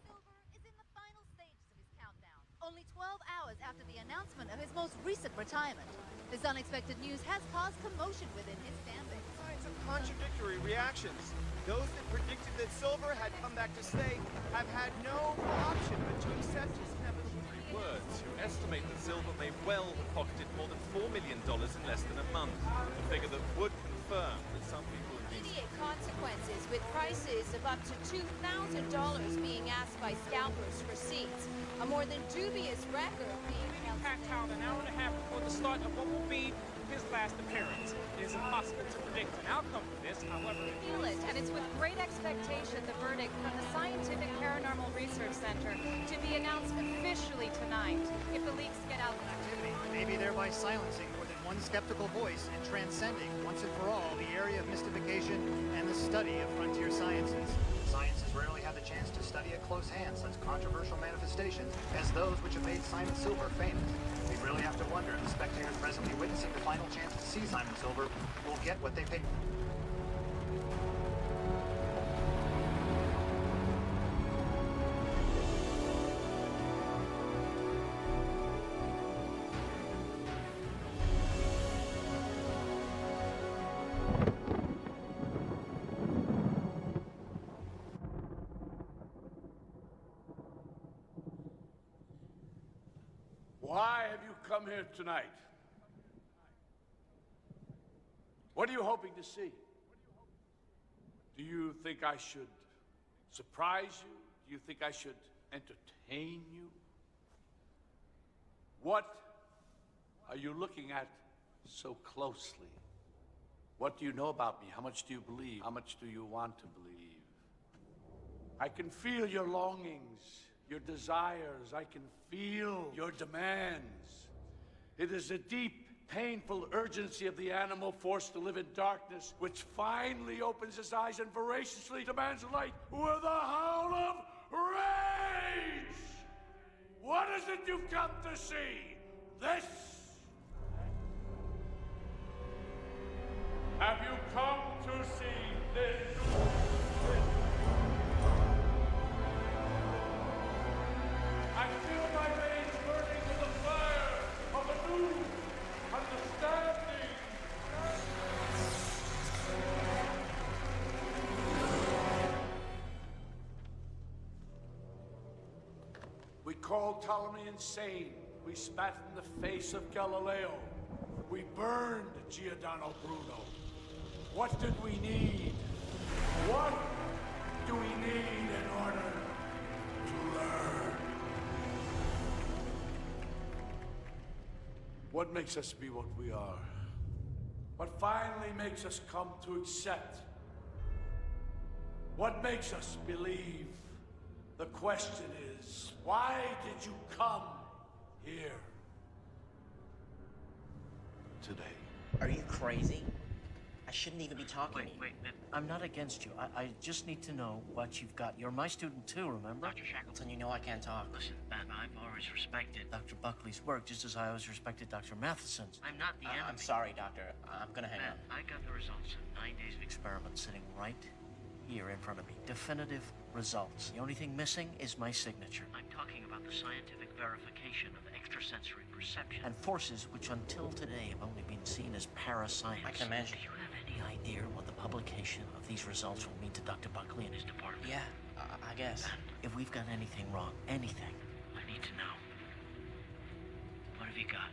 E: Silver is in the final stages of his countdown, only 12 hours after the announcement of his most recent retirement. This unexpected news has caused commotion within his fan base.
R: Signs of contradictory reactions. Those that predicted that Silver had come back to stay have had no option but to accept his temporary
V: words, who estimate that Silver may well have pocketed more than $4 million in less than a month, a figure that would confirm that some people have been...
E: Immediate consequences, with prices of up to $2,000 being asked by scalpers for seats. A more than dubious record being held...
W: Packed out an hour and a half before the start of what will be his last appearance. It is impossible to predict an outcome for this, however...
X: Feel it, and it's with great expectation the verdict from the Scientific Paranormal Research Center to be announced officially tonight. If the leaks get out of activity.
Z: Maybe thereby silencing more than one skeptical voice and transcending, once and for all, the area of mystification and the study of frontier sciences. Science has rarely had the chance to study at close hand such controversial manifestations as those which have made Simon Silver famous. We really have to wonder if the spectators presently witnessing the final chance to see Simon Silver will get what they paid for.
O: Why have you come here tonight? What are you hoping to see? Do you think I should surprise you? Do you think I should entertain you? What are you looking at so closely? What do you know about me? How much do you believe? How much do you want to believe? I can feel your longings, your desires. I can feel your demands. It is a deep, painful urgency of the animal forced to live in darkness, which finally opens its eyes and voraciously demands light with a howl of rage! What is it you've come to see? This? Have you come to see this? I feel my called Ptolemy insane. We spat in the face of Galileo. We burned Giordano Bruno. What did we need? What do we need in order to learn? What makes us be what we are? What finally makes us come to accept? What makes us believe? The question is, why did you come here? Today.
D: Are you crazy? I shouldn't even be talking.
M: Wait, I'm not against you. I just need to know what you've got. You're my student too, remember?
D: Dr. Shackleton, you know I can't talk.
M: Listen, Ben, I've always respected Dr. Buckley's work, just as I always respected Dr. Matheson's. I'm not the enemy.
D: I'm sorry, Doctor. I'm gonna hang up.
M: I got the results of 9 days of experiments sitting right here in front of me. Definitive results. The only thing missing is my signature. I'm talking about the scientific verification of extrasensory perception and forces which until today have only been seen as parascience.
D: I can imagine.
M: Do you have any idea what the publication of these results will mean to Dr. Buckley and his department?
D: Yeah, I guess.
M: And if we've got anything wrong, anything, I need to know. What have you got?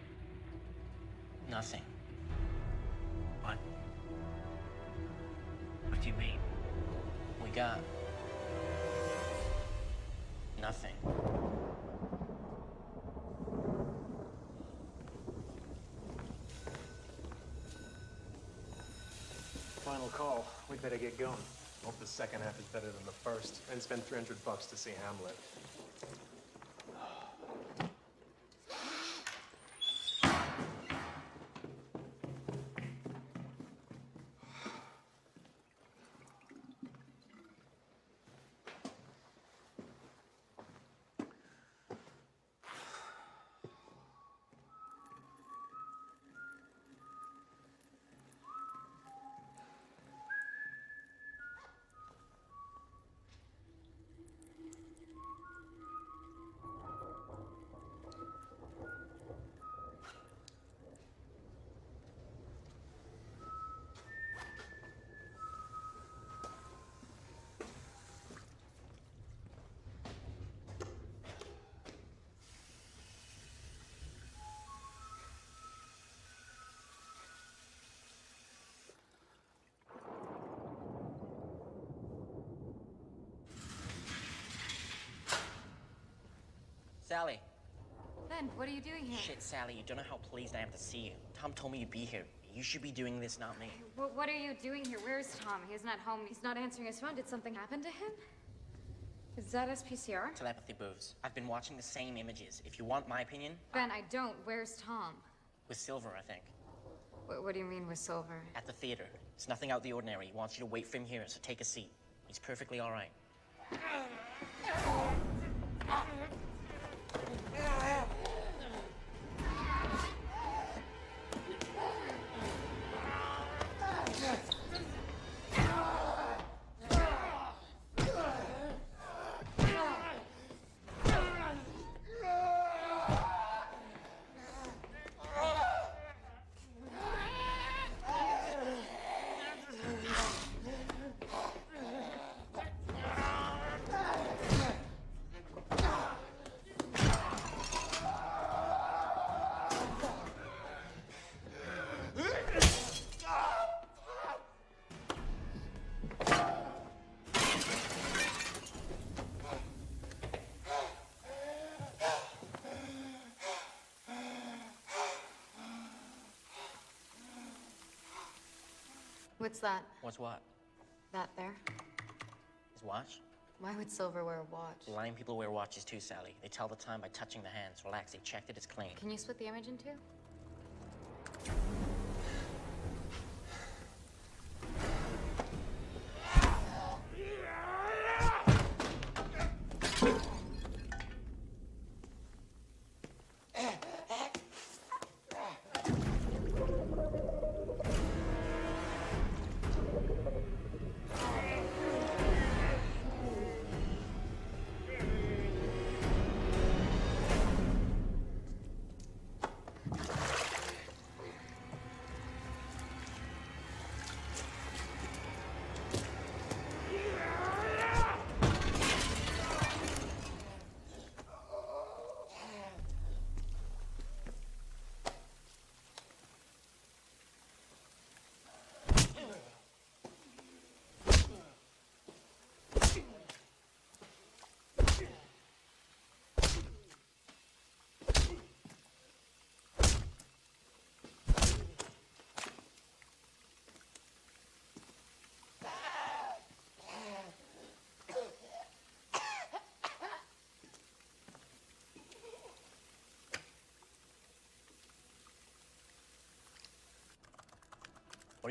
D: Nothing.
M: What? What do you mean?
D: We got nothing.
B: Final call. We better get going. Hope the second half is better than the first. And spend $300 to see Hamlet.
D: Sally.
J: Ben, what are you doing here?
D: Shit, Sally, you don't know how pleased I am to see you. Tom told me you'd be here. You should be doing this, not me.
J: What are you doing here? Where's Tom? He's not home. He's not answering his phone. Did something happen to him? Is that SPCR?
D: Telepathy booths. I've been watching the same images. If you want my opinion...
J: Ben, I don't. Where's Tom?
D: With Silver, I think.
J: What do you mean with Silver?
D: At the theater. It's nothing out of the ordinary. He wants you to wait for him here, so take a seat. He's perfectly all right.
J: What's that?
D: What's what?
J: That there?
D: His watch?
J: Why would Silver wear a watch?
D: Blind people wear watches too, Sally. They tell the time by touching the hands. Relax, they checked it, it's clean.
J: Can you split the image in two?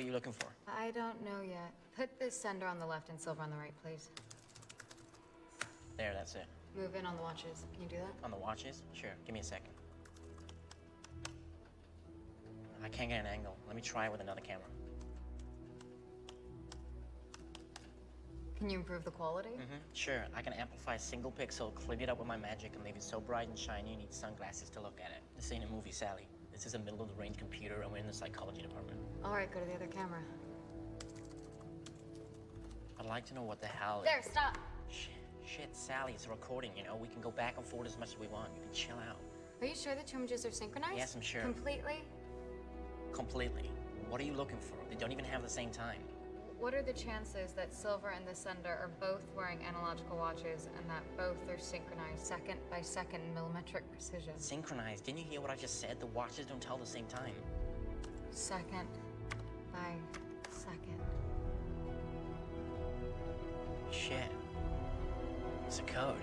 D: What are you looking for?
J: I don't know yet. Put the sender on the left and silver on the right, please.
D: There, that's it.
J: Move in on the watches. Can you do that?
D: On the watches? Sure. Give me a second. I can't get an angle. Let me try it with another camera.
J: Can you improve the quality?
D: Sure. I can amplify a single pixel, clean it up with my magic, and leave it so bright and shiny you need sunglasses to look at it. This ain't a movie, Sally. This is a middle-of-the-range computer, and we're in the psychology department.
J: All right, go to the other camera.
D: I'd like to know what the hell...
J: There, stop!
D: Shit, Sally, it's a recording, you know? We can go back and forth as much as we want. You can chill out.
J: Are you sure the two images are synchronized?
D: Yes, I'm sure.
J: Completely?
D: Completely. What are you looking for? They don't even have the same time.
J: What are the chances that Silver and the sender are both wearing analogical watches and that both are synchronized second by second millimetric precision?
D: Synchronized? Didn't you hear what I just said? The watches don't tell the same time.
J: Second by second.
D: Shit. It's a code.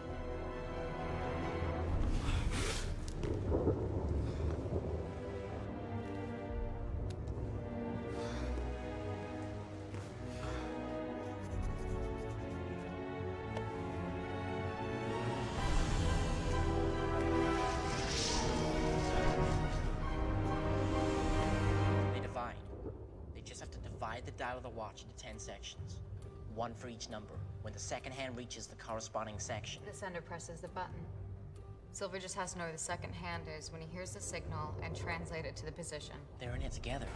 D: They divide. They just have to divide the dial of the watch into 10 sections. One for each number. When the second hand reaches the corresponding section.
J: The sender presses the button. Silver just has to know where the second hand is when he hears the signal and translate it to the position.
D: They're in it together.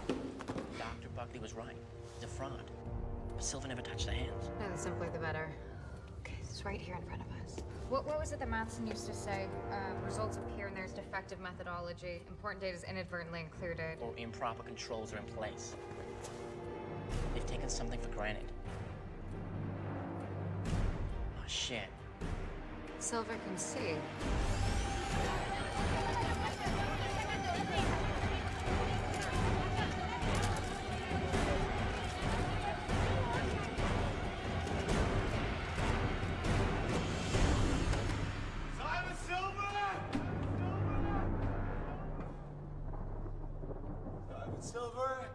D: Dr. Buckley was right. It's a fraud. But Silver never touched the hands.
J: No, the simpler the better. Okay, it's right here in front of us. What was it that Matheson used to say? Results appear and there's defective methodology. Important data is inadvertently included.
D: Or improper controls are in place. They've taken something for granted. Oh, shit.
J: Silver can see.
G: Simon Silver! Simon Silver?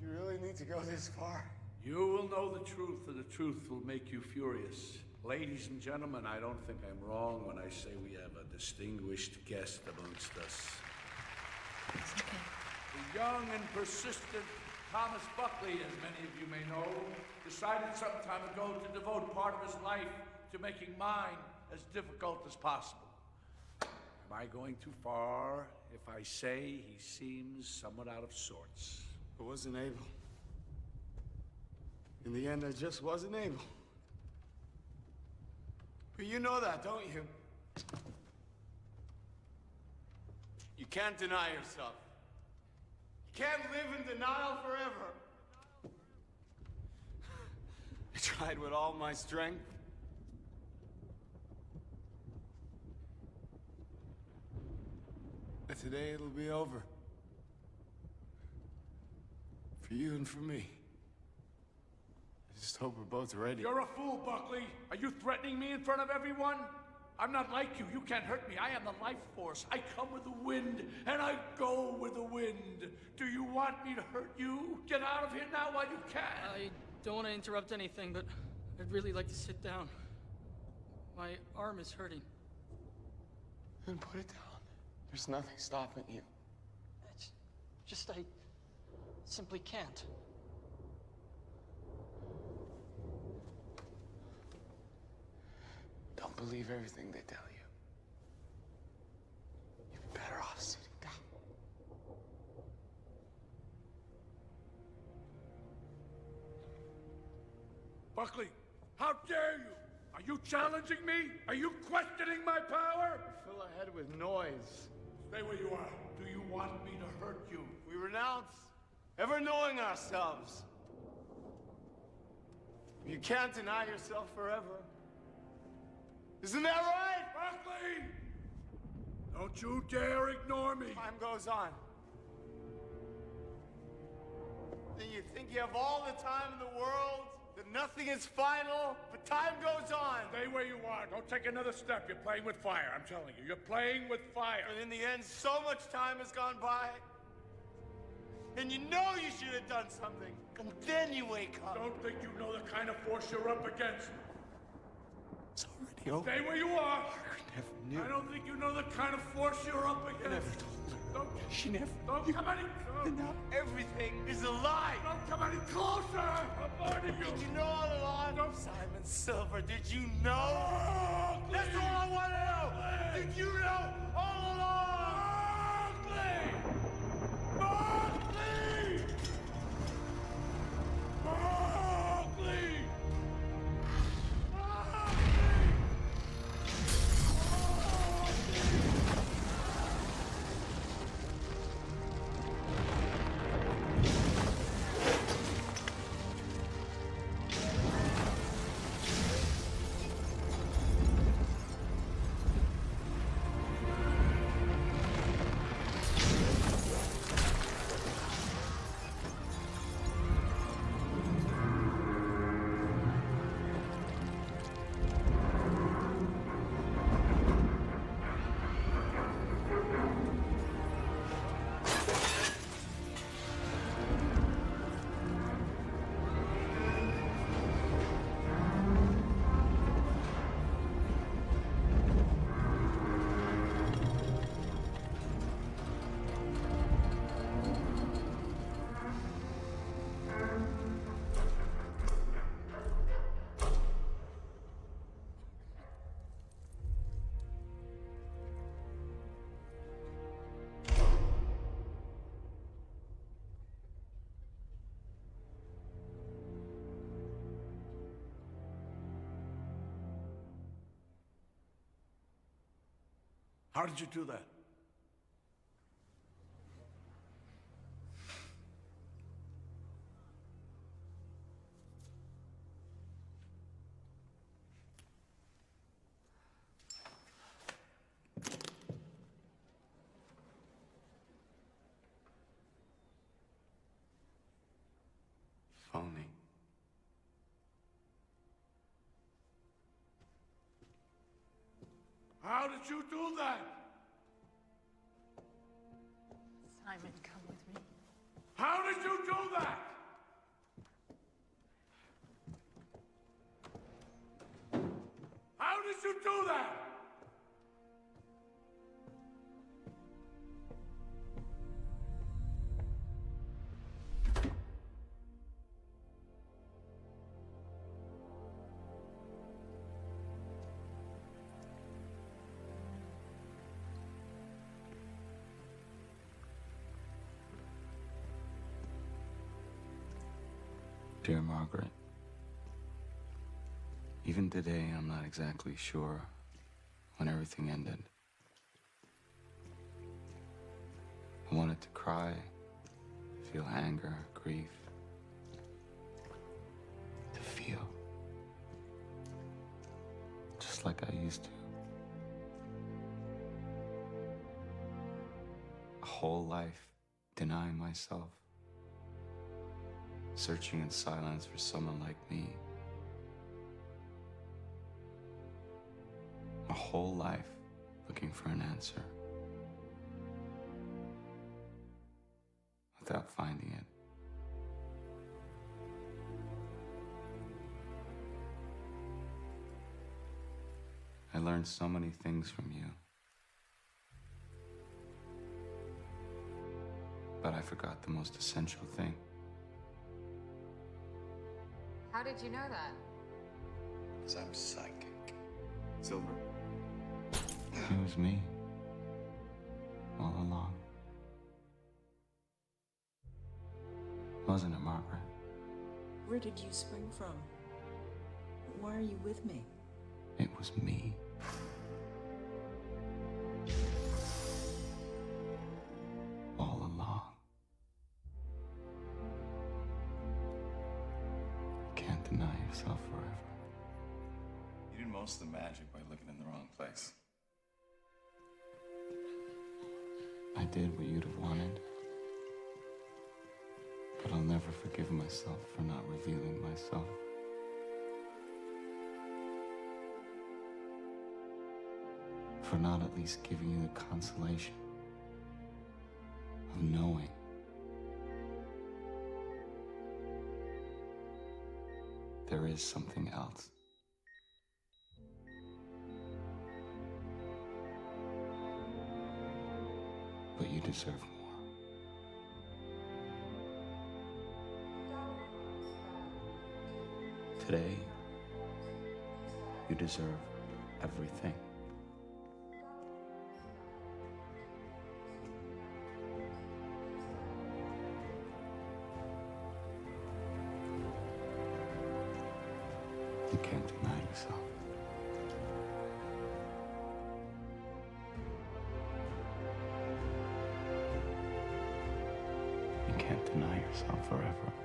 G: Did you really need to go this far?
O: You will know the truth, and the truth will make you furious. Ladies and gentlemen, I don't think I'm wrong when I say we have a distinguished guest amongst us.
J: It's okay.
O: The young and persistent Thomas Buckley, as many of you may know, decided some time ago to devote part of his life to making mine as difficult as possible. Am I going too far if I say he seems somewhat out of sorts?
G: I wasn't able. In the end, I just wasn't able. But you know that, don't you? You can't deny yourself. You can't live in denial forever. I tried with all my strength. But today it'll be over. For you and for me. I just hope we're both ready.
O: You're a fool, Buckley. Are you threatening me in front of everyone? I'm not like you. You can't hurt me. I am the life force. I come with the wind, and I go with the wind. Do you want me to hurt you? Get out of here now while you can.
P: I don't want to interrupt anything, but I'd really like to sit down. My arm is hurting.
G: Then put it down. There's nothing stopping you.
P: It's just I simply can't.
G: Don't believe everything they tell you. You'd be better off sitting down.
O: Buckley, how dare you? Are you challenging me? Are you questioning my power?
G: You fill our head with noise.
O: Stay where you are. Do you want me to hurt you?
G: We renounce ever knowing ourselves. You can't deny yourself forever. Isn't that right?
O: Buckley! Don't you dare ignore me.
G: Time goes on. Then you think you have all the time in the world, that nothing is final, but time goes on.
O: Stay where you are. Don't take another step. You're playing with fire, I'm telling you. You're playing with fire.
G: And in the end, so much time has gone by. and you know you should have done something, and then you wake up.
O: Don't think you know the kind of force you're up against.
G: It's already over.
O: Stay where you are.
G: Margaret never knew.
O: I don't think you know the kind of force you're up against.
G: I never told her. She never
O: Don't come any closer.
G: And now everything is a lie.
O: Don't come any closer. I'm warning you.
G: Did you know all along? Simon Silver, did you know? That's all I want to know. Did you know all along?
O: Barkley! Barkley! How did you do that?
A: Phony.
O: How did you do that?
X: Simon, come with me.
O: How did you do that? How did you do that?
A: Dear Margaret, even today, I'm not exactly sure when everything ended. I wanted to cry, feel anger, grief, to feel just like I used to. A whole life denying myself, searching in silence for someone like me. A whole life looking for an answer without finding it. I learned so many things from you, but I forgot the most essential thing.
J: How did you know that?
G: Because I'm psychic. Silver.
A: It was me, all along. Wasn't it, Margaret?
C: Where did you spring from? Why are you with me?
A: It was me. All along. You can't deny yourself forever.
G: You did most of the magic by looking in the wrong place.
A: I did what you'd have wanted, but I'll never forgive myself for not revealing myself. For not at least giving you the consolation of knowing there is something else. But you deserve more. Today, you deserve everything. You can't deny yourself. You can't deny yourself forever.